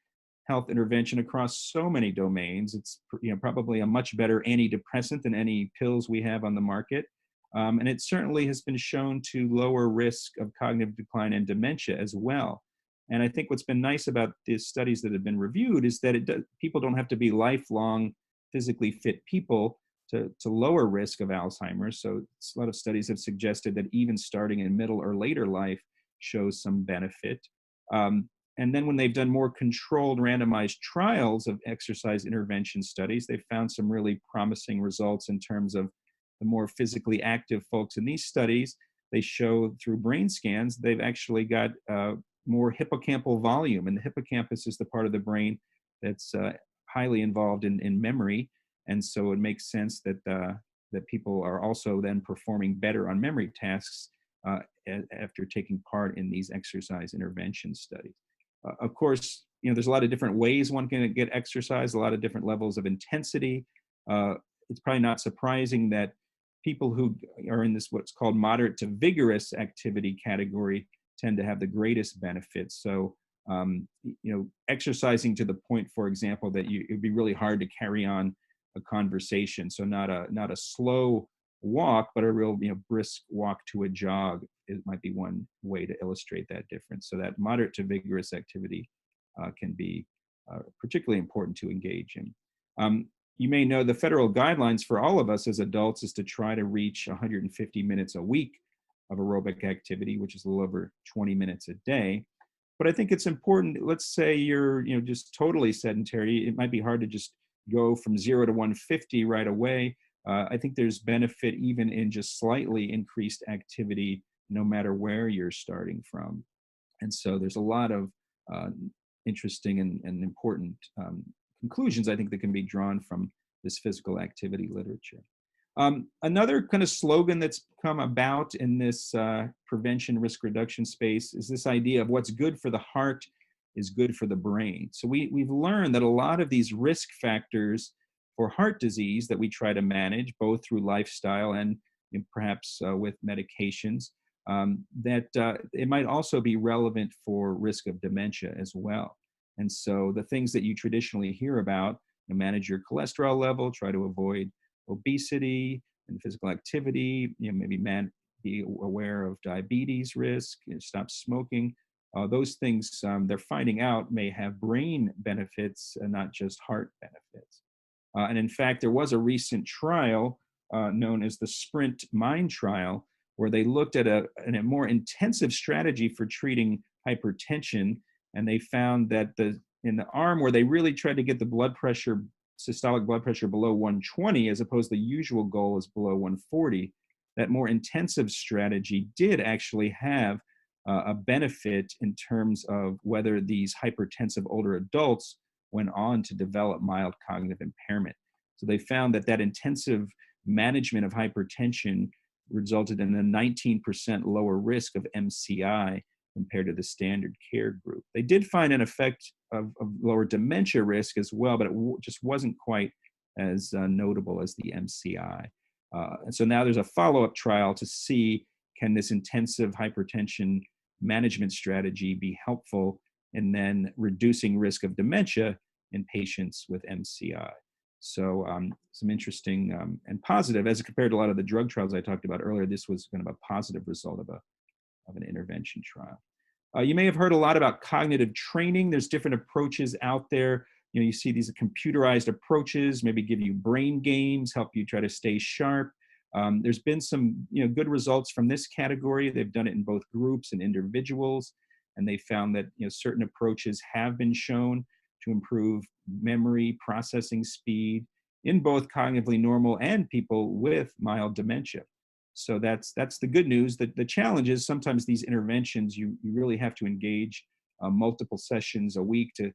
B: health intervention across so many domains. It's probably a much better antidepressant than any pills we have on the market. And it certainly has been shown to lower risk of cognitive decline and dementia as well. And I think what's been nice about these studies that have been reviewed is that people don't have to be lifelong physically fit people to lower risk of Alzheimer's. So a lot of studies have suggested that even starting in middle or later life shows some benefit. And then when they've done more controlled randomized trials of exercise intervention studies, they've found some really promising results in terms of the more physically active folks in these studies. They show through brain scans, they've actually got more hippocampal volume. And the hippocampus is the part of the brain that's highly involved in memory. And so it makes sense that people are also then performing better on memory tasks after taking part in these exercise intervention studies. Of course, there's a lot of different ways one can get exercise, a lot of different levels of intensity. It's probably not surprising that people who are in this what's called moderate to vigorous activity category tend to have the greatest benefits. So, exercising to the point, for example, that it'd be really hard to carry on a conversation. So not a slow walk, but a real brisk walk to a jog. It might be one way to illustrate that difference. So that moderate to vigorous activity can be particularly important to engage in. You may know the federal guidelines for all of us as adults is to try to reach 150 minutes a week of aerobic activity, which is a little over 20 minutes a day. But I think it's important, let's say you're just totally sedentary. It might be hard to just go from 0 to 150 right away. I think there's benefit even in just slightly increased activity, no matter where you're starting from. And so there's a lot of interesting and important conclusions, I think, that can be drawn from this physical activity literature. Another kind of slogan that's come about in this prevention risk reduction space is this idea of what's good for the heart is good for the brain. So we've learned that a lot of these risk factors for heart disease that we try to manage, both through lifestyle and perhaps with medications, that it might also be relevant for risk of dementia as well. And so the things that you traditionally hear about, manage your cholesterol level, try to avoid obesity and physical activity, maybe be aware of diabetes risk, stop smoking. Those things they're finding out may have brain benefits and not just heart benefits. And in fact, there was a recent trial known as the Sprint Mind trial, where they looked at a more intensive strategy for treating hypertension. And they found that in the arm where they really tried to get the systolic blood pressure below 120, as opposed to the usual goal is below 140, that more intensive strategy did actually have a benefit in terms of whether these hypertensive older adults went on to develop mild cognitive impairment. So they found that intensive management of hypertension resulted in a 19% lower risk of MCI compared to the standard care group. They did find an effect of lower dementia risk as well, but it just wasn't quite as notable as the MCI. And so now there's a follow-up trial to see, can this intensive hypertension management strategy be helpful in then reducing risk of dementia in patients with MCI. So some interesting and positive, as compared to a lot of the drug trials I talked about earlier, this was kind of a positive result of an intervention trial. You may have heard a lot about cognitive training. There's different approaches out there. You know, you see these computerized approaches, maybe give you brain games, help you try to stay sharp. There's been some, good results from this category. They've done it in both groups and individuals, and they found that, certain approaches have been shown to improve memory processing speed in both cognitively normal and people with mild dementia. So that's the good news. The challenge is sometimes these interventions, you really have to engage multiple sessions a week to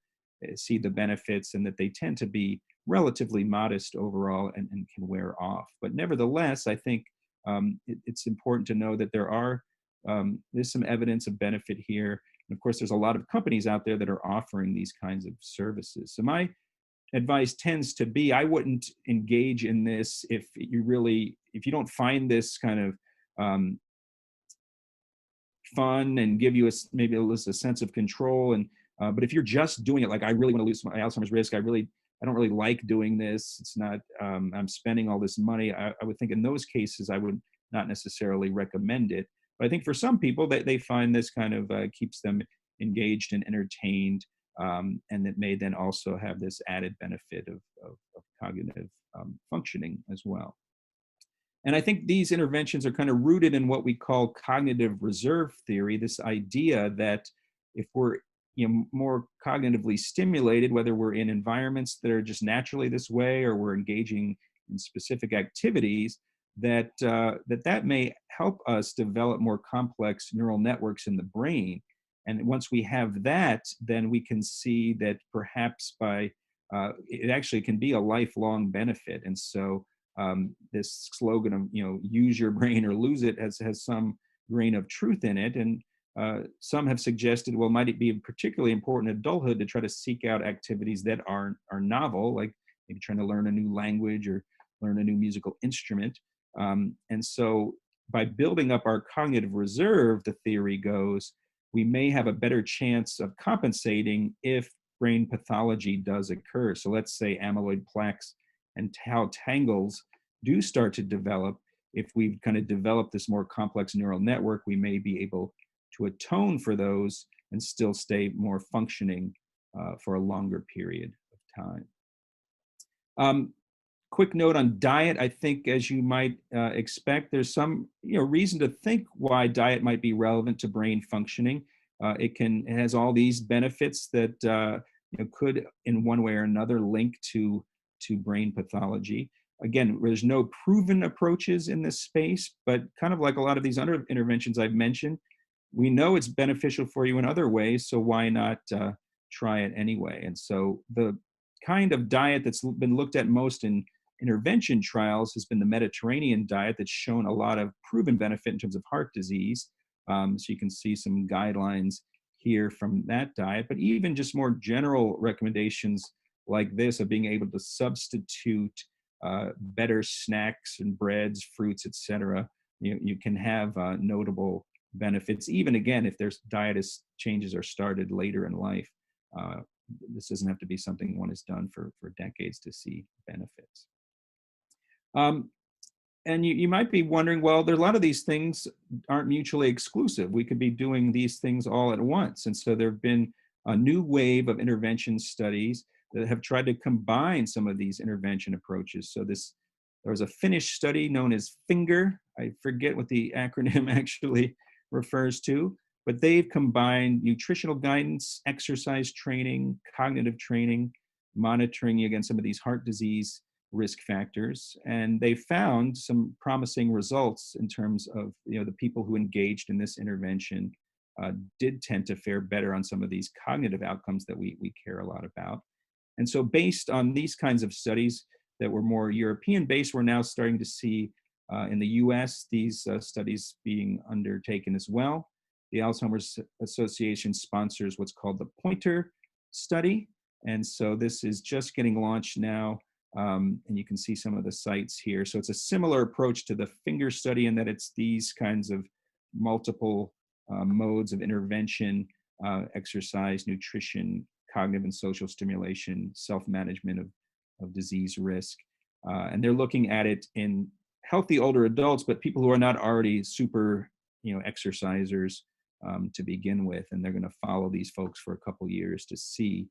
B: see the benefits, and that they tend to be relatively modest overall and can wear off. But nevertheless, I think it's important to know that there's some evidence of benefit here. And of course, there's a lot of companies out there that are offering these kinds of services. So my advice tends to be, I wouldn't engage in this if you don't find this kind of fun and give you maybe a sense of control. And but if you're just doing it, like, I really want to lose my Alzheimer's risk, I don't really like doing this, it's not, I'm spending all this money, I would think in those cases I would not necessarily recommend it. But I think for some people, they find this kind of keeps them engaged and entertained, and that may then also have this added benefit of cognitive functioning as well. And I think these interventions are kind of rooted in what we call cognitive reserve theory, this idea that if we're more cognitively stimulated, whether we're in environments that are just naturally this way or we're engaging in specific activities, that may help us develop more complex neural networks in the brain. And once we have that, then we can see that perhaps it actually can be a lifelong benefit. And so this slogan of, use your brain or lose it has some grain of truth in it. And some have suggested, well, might it be particularly important in adulthood to try to seek out activities that are novel, like maybe trying to learn a new language or learn a new musical instrument. And so by building up our cognitive reserve, the theory goes, we may have a better chance of compensating if brain pathology does occur. So let's say amyloid plaques and tau tangles do start to develop. If we've kind of developed this more complex neural network, we may be able to atone for those and still stay more functioning for a longer period of time. Quick note on diet. I think, as you might expect, there's some reason to think why diet might be relevant to brain functioning. It has all these benefits that could, in one way or another, link to brain pathology. Again, there's no proven approaches in this space, but kind of like a lot of these other interventions I've mentioned, we know it's beneficial for you in other ways, so why not try it anyway? And so the kind of diet that's been looked at most in intervention trials has been the Mediterranean diet, that's shown a lot of proven benefit in terms of heart disease. So you can see some guidelines here from that diet, but even just more general recommendations like this of being able to substitute better snacks and breads, fruits, etc. You can have notable benefits, even again, if there's changes are started later in life. This doesn't have to be something one has done for decades to see benefits. And you might be wondering, well, there are a lot of these things aren't mutually exclusive. We could be doing these things all at once. And so there have been a new wave of intervention studies that have tried to combine some of these intervention approaches. So there was a Finnish study known as FINGER. I forget what the acronym actually refers to, but they've combined nutritional guidance, exercise training, cognitive training, monitoring against some of these heart disease risk factors. And they found some promising results in terms of, the people who engaged in this intervention did tend to fare better on some of these cognitive outcomes that we care a lot about. And so based on these kinds of studies that were more European-based, we're now starting to see in the US, these studies being undertaken as well. The Alzheimer's Association sponsors what's called the Pointer study. And so this is just getting launched now. And you can see some of the sites here. So it's a similar approach to the finger study in that it's these kinds of multiple modes of intervention, exercise, nutrition, cognitive and social stimulation, self-management of disease risk. And they're looking at it in healthy older adults, but people who are not already super, exercisers to begin with. And they're going to follow these folks for a couple years to see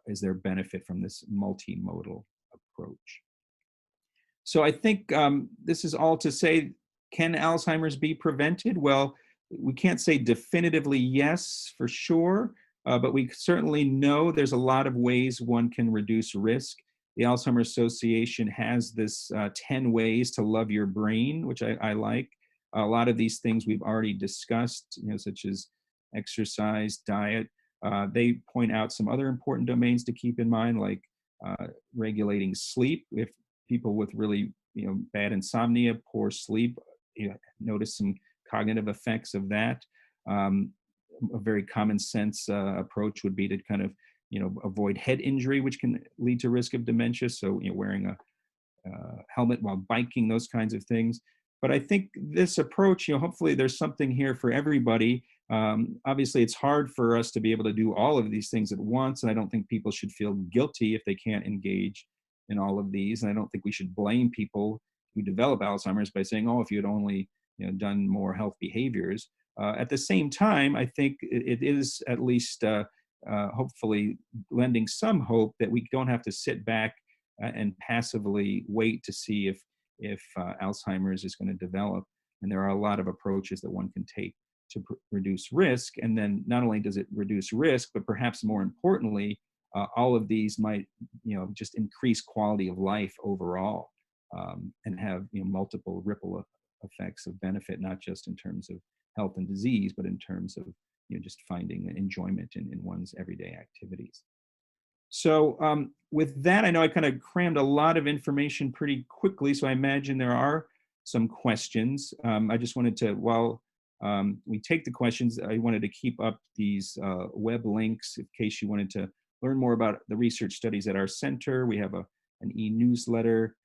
B: is there benefit from this multimodal approach. So I think this is all to say, can Alzheimer's be prevented? Well, we can't say definitively yes for sure, but we certainly know there's a lot of ways one can reduce risk. The Alzheimer's Association has this 10 ways to love your brain, which I like. A lot of these things we've already discussed, such as exercise, diet. They point out some other important domains to keep in mind, like regulating sleep. If people with really bad insomnia, poor sleep, notice some cognitive effects of that. A very common sense approach would be to kind of avoid head injury, which can lead to risk of dementia. So wearing a helmet while biking, those kinds of things. But I think this approach, hopefully there's something here for everybody. Obviously, it's hard for us to be able to do all of these things at once, and I don't think people should feel guilty if they can't engage in all of these. And I don't think we should blame people who develop Alzheimer's by saying, "Oh, if you had only done more health behaviors." At the same time, I think it is at least hopefully lending some hope that we don't have to sit back and passively wait to see if Alzheimer's is going to develop. And there are a lot of approaches that one can take to reduce risk. And then not only does it reduce risk, but perhaps more importantly, all of these might just increase quality of life overall, and have multiple ripple effects of benefit, not just in terms of health and disease, but in terms of just finding enjoyment in one's everyday activities. So with that, I know I kind of crammed a lot of information pretty quickly, so I imagine there are some questions. I just wanted to, while we take the questions, I wanted to keep up these web links in case you wanted to learn more about the research studies at our center. We have an e-newsletter,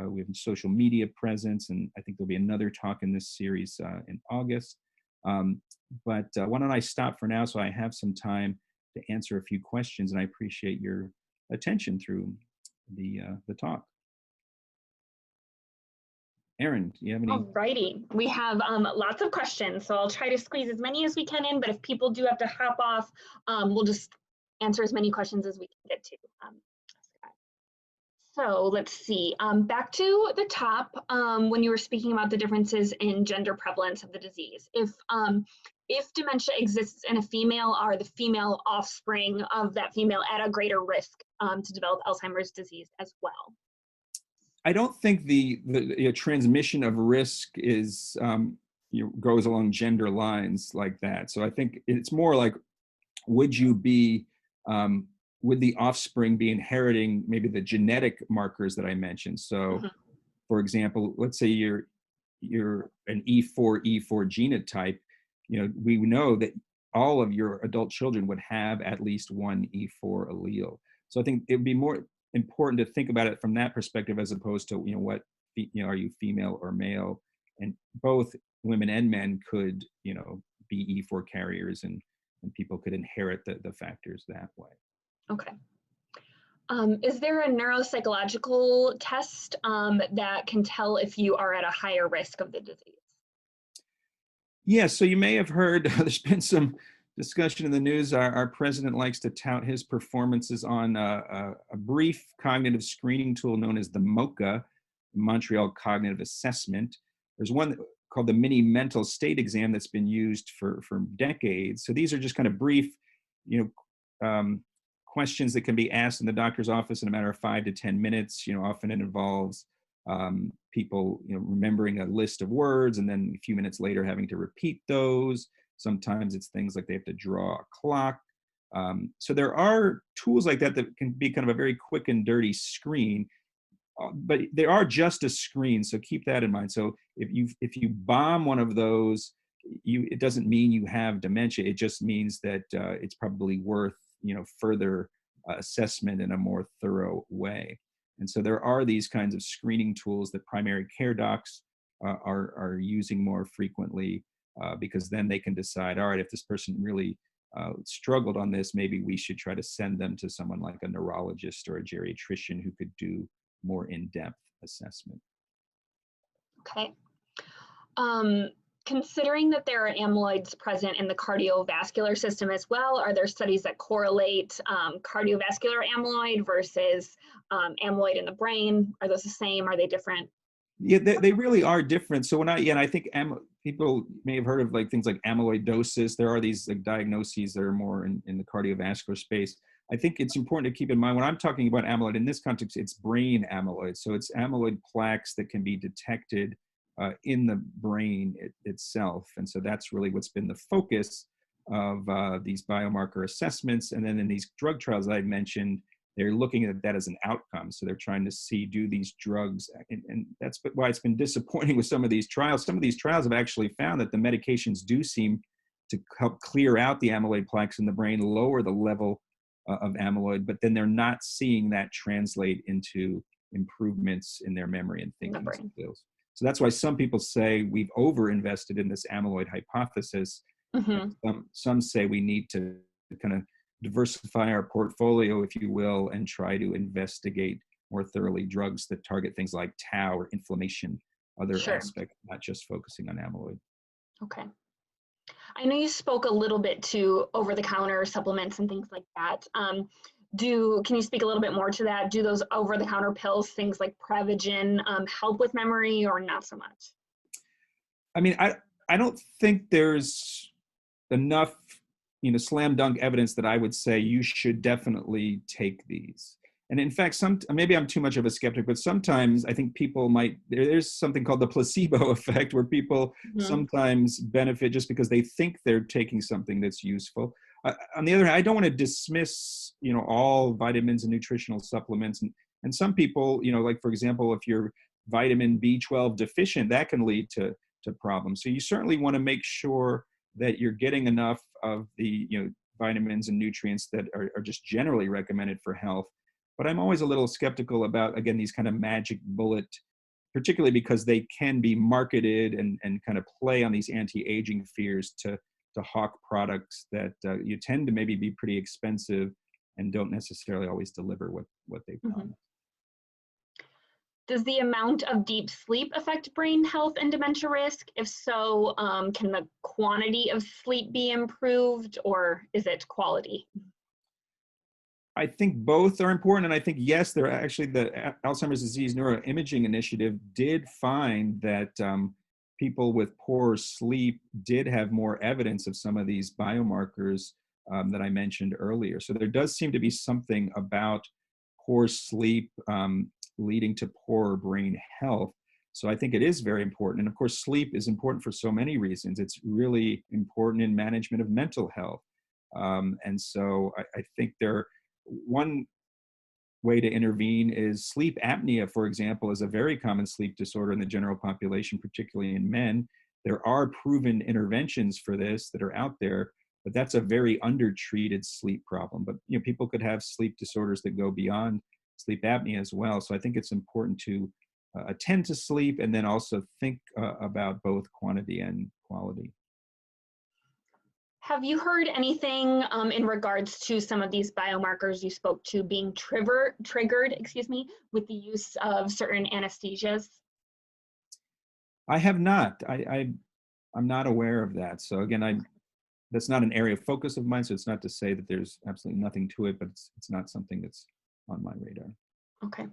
B: we have a social media presence, and I think there'll be another talk in this series in August. But why don't I stop for now so I have some time to answer a few questions, and I appreciate your attention through the talk. Erin, do you have any?
A: Alrighty, we have lots of questions, so I'll try to squeeze as many as we can in, but if people do have to hop off, we'll just answer as many questions as we can get to. So let's see, back to the top, when you were speaking about the differences in gender prevalence of the disease. If dementia exists in a female, are the female offspring of that female at a greater risk to develop Alzheimer's disease as well?
B: I don't think the transmission of risk is goes along gender lines like that. So I think it's more like, would the offspring be inheriting maybe the genetic markers that I mentioned? So, for example, let's say you're an E4 genotype. We know that all of your adult children would have at least one E4 allele. So I think it would be more important to think about it from that perspective, as opposed to what are you female or male? And both women and men could be E4 carriers, and people could inherit the factors that way.
A: Okay. Is there a neuropsychological test that can tell if you are at a higher risk of the disease?
B: Yeah, so you may have heard there's been some discussion in the news. Our president likes to tout his performances on a brief cognitive screening tool known as the MoCA, Montreal Cognitive Assessment. There's one called the Mini Mental State Exam that's been used for decades. So these are just kind of brief, questions that can be asked in the doctor's office in a matter of 5 to 10 minutes. Often it involves people remembering a list of words and then a few minutes later having to repeat those. Sometimes it's things like they have to draw a clock. So there are tools like that that can be kind of a very quick and dirty screen, but they are just a screen, so keep that in mind. So if you bomb one of those, it doesn't mean you have dementia. It just means that it's probably worth further assessment in a more thorough way. And so there are these kinds of screening tools that primary care docs are using more frequently, because then they can decide, all right, if this person really struggled on this, maybe we should try to send them to someone like a neurologist or a geriatrician who could do more in-depth assessment.
A: Okay. Considering that there are amyloids present in the cardiovascular system as well, are there studies that correlate cardiovascular amyloid versus amyloid in the brain? Are those the same? Are they different?
B: Yeah, they really are different. So and I think people may have heard of like things like amyloidosis. There are these like diagnoses that are more in the cardiovascular space. I think it's important to keep in mind when I'm talking about amyloid in this context, it's brain amyloid. So it's amyloid plaques that can be detected in the brain itself. And so that's really what's been the focus of these biomarker assessments. And then in these drug trials that I mentioned, they're looking at that as an outcome. So they're trying to see, do these drugs, and that's why it's been disappointing with some of these trials. Some of these trials have actually found that the medications do seem to help clear out the amyloid plaques in the brain, lower the level of amyloid, but then they're not seeing that translate into improvements in their memory and thinking skills. So that's why some people say we've overinvested in this amyloid hypothesis. Some say we need to kind of diversify our portfolio, if you will, and try to investigate more thoroughly drugs that target things like tau or inflammation, other aspects, not just focusing on amyloid.
A: Okay. I know you spoke a little bit to over-the-counter supplements and things like that. Can you speak a little bit more to that? Do those over-the-counter pills, things like Prevagen, help with memory or not so much?
B: I mean, I don't think there's enough slam dunk evidence that I would say you should definitely take these. And in fact, maybe I'm too much of a skeptic, but sometimes I think people there's something called the placebo effect where people sometimes benefit just because they think they're taking something that's useful. On the other hand, I don't want to dismiss, all vitamins and nutritional supplements. And some people, like for example, if you're vitamin B12 deficient, that can lead to problems. So you certainly want to make sure that you're getting enough of the vitamins and nutrients that are just generally recommended for health. But I'm always a little skeptical about, again, these kind of magic bullet, particularly because they can be marketed and kind of play on these anti-aging fears to hawk products that you tend to maybe be pretty expensive and don't necessarily always deliver what they promise.
A: Does the amount of deep sleep affect brain health and dementia risk? If so, can the quantity of sleep be improved, or is it quality?
B: I think both are important. And I think, yes, there actually the Alzheimer's Disease Neuroimaging Initiative did find that people with poor sleep did have more evidence of some of these biomarkers that I mentioned earlier. So there does seem to be something about poor sleep leading to poorer brain health. So I think it is very important. And of course, sleep is important for so many reasons. It's really important in management of mental health. And so I think one way to intervene is sleep apnea, for example, is a very common sleep disorder in the general population, particularly in men. There are proven interventions for this that are out there, but that's a very undertreated sleep problem. But people could have sleep disorders that go beyond sleep apnea as well. So I think it's important to attend to sleep and then also think about both quantity and quality.
A: Have you heard anything in regards to some of these biomarkers you spoke to being triggered, with the use of certain anesthesias?
B: I have not. I'm not aware of that. So again, that's not an area of focus of mine. So it's not to say that there's absolutely nothing to it, but it's not something that's on my radar.
A: Okay.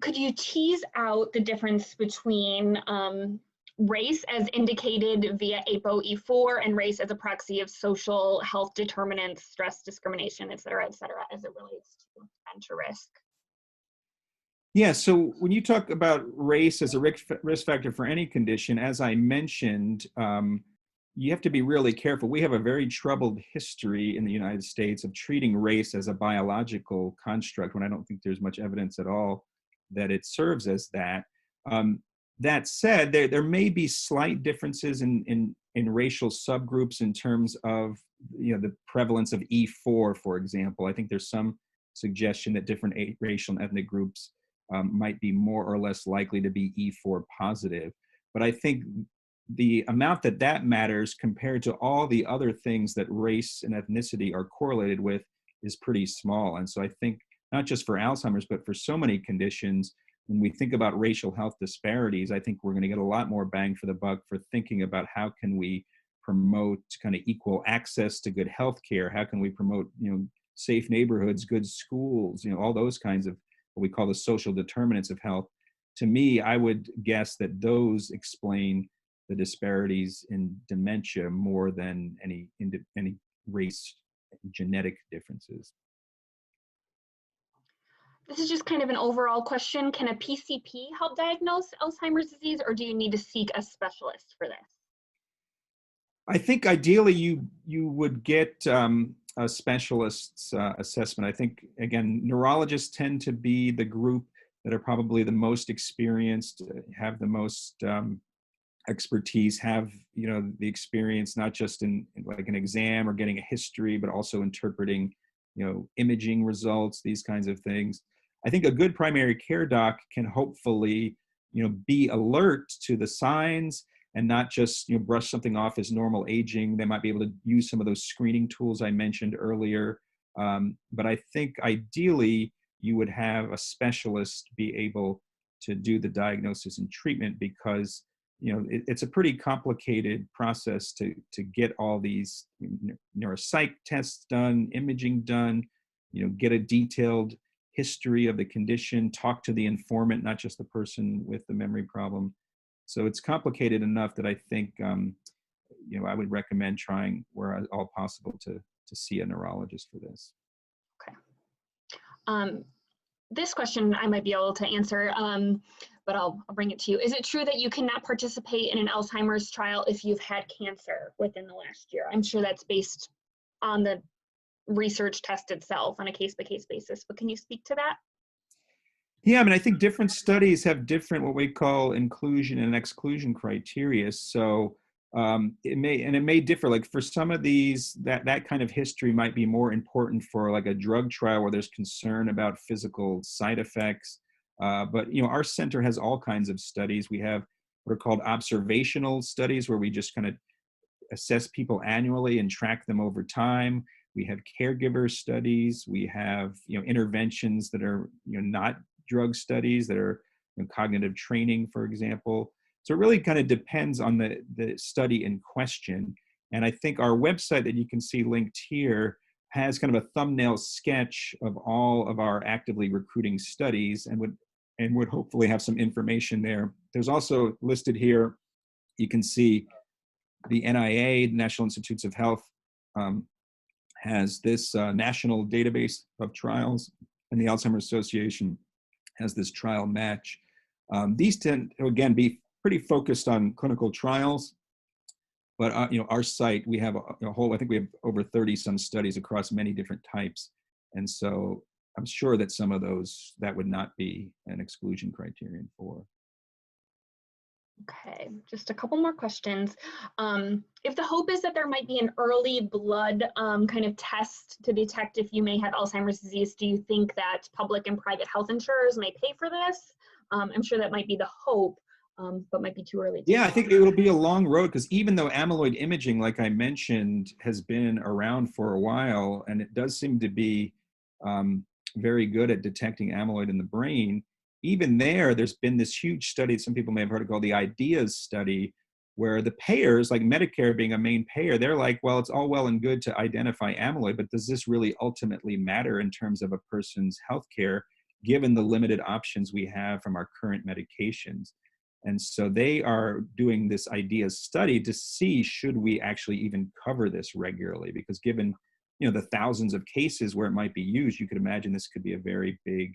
A: Could you tease out the difference between race as indicated via Apoe E4 and race as a proxy of social health determinants, stress, discrimination, et cetera, as it relates to dementia risk?
B: Yeah, so when you talk about race as a risk factor for any condition, as I mentioned, you have to be really careful. We have a very troubled history in the United States of treating race as a biological construct when I don't think there's much evidence at all that it serves as that. That said, there may be slight differences in racial subgroups in terms of the prevalence of E4, for example. I think there's some suggestion that different racial and ethnic groups might be more or less likely to be E4 positive. But I think the amount that matters compared to all the other things that race and ethnicity are correlated with is pretty small. And so I think not just for Alzheimer's, but for so many conditions, when we think about racial health disparities, I think we're going to get a lot more bang for the buck for thinking about how can we promote kind of equal access to good health care? How can we promote, safe neighborhoods, good schools, all those kinds of what we call the social determinants of health. To me, I would guess that those explain the disparities in dementia more than any race genetic differences.
A: This is just kind of an overall question. Can a PCP help diagnose Alzheimer's disease, or do you need to seek a specialist for this?
B: I think ideally you would get a specialist's assessment. I think, again, neurologists tend to be the group that are probably the most experienced, have the most expertise, have the experience not just in like an exam or getting a history, but also interpreting imaging results, these kinds of things. I think a good primary care doc can hopefully be alert to the signs and not just brush something off as normal aging. They might be able to use some of those screening tools I mentioned earlier. But I think ideally you would have a specialist be able to do the diagnosis and treatment, because it's a pretty complicated process to get all these neuropsych tests done, imaging done, get a detailed history of the condition, talk to the informant, not just the person with the memory problem. So it's complicated enough that I think I would recommend trying where all possible to see a neurologist for this.
A: Okay. This question I might be able to answer, but I'll bring it to you. Is it true that you cannot participate in an Alzheimer's trial if you've had cancer within the last year? I'm sure that's based on the research test itself on a case-by-case basis, but can you speak to that?
B: Yeah, I mean, I think different studies have different what we call inclusion and exclusion criteria. So it may differ. Like for some of these, that kind of history might be more important for like a drug trial where there's concern about physical side effects. But our center has all kinds of studies. We have what are called observational studies, where we just kind of assess people annually and track them over time. We have caregiver studies. We have interventions that are not drug studies, that are cognitive training, for example. So it really kind of depends on the study in question. And I think our website that you can see linked here has kind of a thumbnail sketch of all of our actively recruiting studies, and would hopefully have some information there. There's also listed here, you can see the NIA, National Institutes of Health, has this national database of trials, and the Alzheimer's Association has this trial match. These tend to, again, be pretty focused on clinical trials, but our site, we have a whole, I think we have over 30 some studies across many different types. And so I'm sure that some of those, that would not be an exclusion criterion for.
A: Okay, just a couple more questions. If the hope is that there might be an early blood kind of test to detect if you may have Alzheimer's disease, do you think that public and private health insurers may pay for this? I'm sure that might be the hope, but might be too early.
B: Yeah, I think it will be a long road, because even though amyloid imaging, like I mentioned, has been around for a while, and it does seem to be very good at detecting amyloid in the brain, even there's been this huge study, some people may have heard it, called the IDEAS study, where the payers, like Medicare being a main payer, they're like, well, it's all well and good to identify amyloid, but does this really ultimately matter in terms of a person's healthcare, given the limited options we have from our current medications? And so they are doing this IDEAS study to see, should we actually even cover this regularly? Because given the thousands of cases where it might be used, you could imagine this could be a very big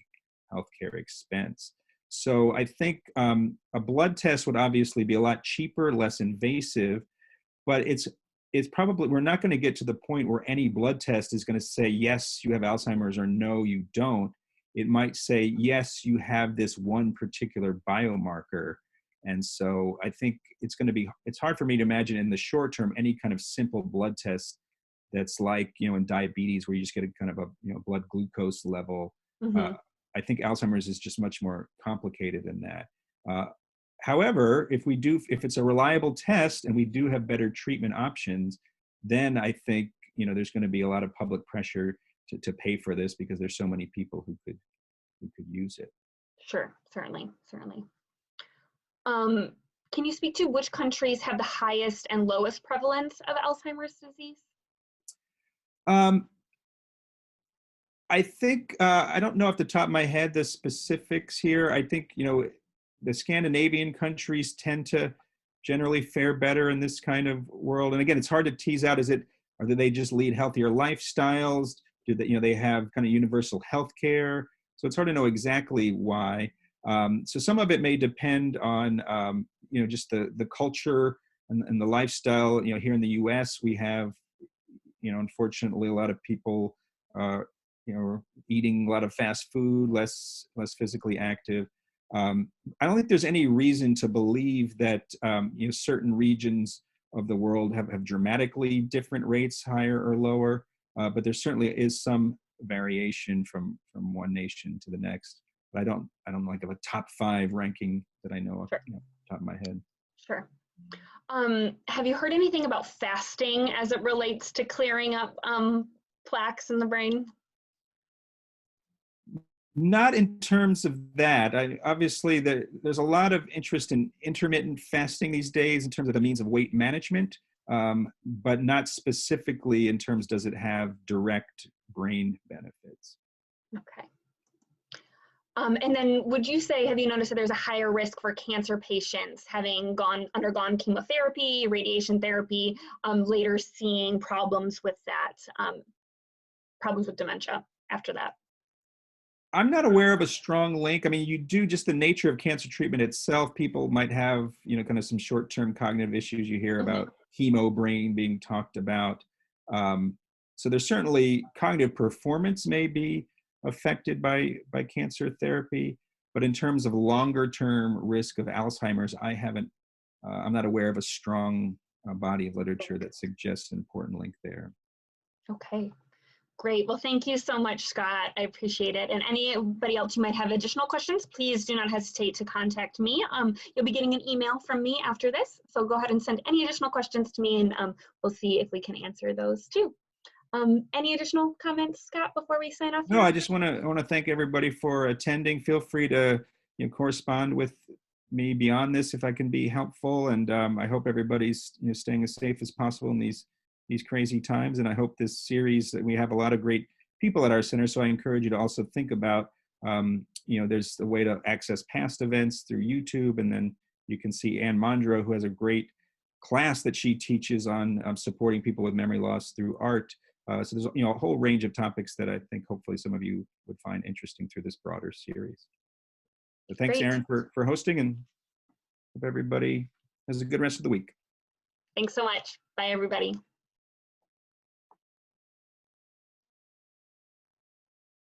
B: healthcare expense. So I think a blood test would obviously be a lot cheaper, less invasive, but it's probably, we're not going to get to the point where any blood test is going to say, yes, you have Alzheimer's, or no, you don't. It might say, yes, you have this one particular biomarker. And so I think it's hard for me to imagine in the short term any kind of simple blood test that's like, in diabetes where you just get a kind of a, blood glucose level.
A: Mm-hmm.
B: I think Alzheimer's is just much more complicated than that. However, if it's a reliable test and we do have better treatment options, then I think, there's going to be a lot of public pressure to pay for this because there's so many people who could use it.
A: Sure, certainly. Can you speak to which countries have the highest and lowest prevalence of Alzheimer's disease?
B: I think, I don't know off the top of my head the specifics here. I think, the Scandinavian countries tend to generally fare better in this kind of world. And again, it's hard to tease out, do they just lead healthier lifestyles? Do they, they have kind of universal health care? So it's hard to know exactly why. So some of it may depend on, just the culture and the lifestyle. Here in the US, we have, unfortunately, a lot of people, eating a lot of fast food, less physically active. I don't think there's any reason to believe that, certain regions of the world have dramatically different rates, higher or lower. But there certainly is some variation from one nation to the next. But I don't like have a top 5 ranking that I know off
A: Sure.
B: the top of my head.
A: Sure. Have you heard anything about fasting as it relates to clearing up plaques in the brain?
B: Not in terms of that. Obviously, there's a lot of interest in intermittent fasting these days in terms of the means of weight management, but not specifically in terms, does it have direct brain benefits?
A: Okay. And then would you say, have you noticed that there's a higher risk for cancer patients having undergone chemotherapy, radiation therapy, later seeing problems with that, problems with dementia after that?
B: I'm not aware of a strong link. I mean, you do, just the nature of cancer treatment itself, people might have, kind of some short-term cognitive issues. You hear about chemo brain being talked about. So there's certainly cognitive performance may be affected by cancer therapy, but in terms of longer-term risk of Alzheimer's, I'm not aware of a strong body of literature that suggests an important link there.
A: Okay. Great. Well, thank you so much, Scott. I appreciate it. And anybody else who might have additional questions, please do not hesitate to contact me. You'll be getting an email from me after this. So go ahead and send any additional questions to me, and we'll see if we can answer those too. Any additional comments, Scott, before we sign off?
B: No, I just want to thank everybody for attending. Feel free to correspond with me beyond this if I can be helpful. And I hope everybody's staying as safe as possible in these crazy times. And I hope this series, we have a lot of great people at our center. So I encourage you to also think about, there's a way to access past events through YouTube. And then you can see Anne Mondro, who has a great class that she teaches on supporting people with memory loss through art. So there's a whole range of topics that I think hopefully some of you would find interesting through this broader series. So thanks,
A: Great.
B: Erin, for hosting, and hope everybody has a good rest of the week.
A: Thanks so much. Bye, everybody.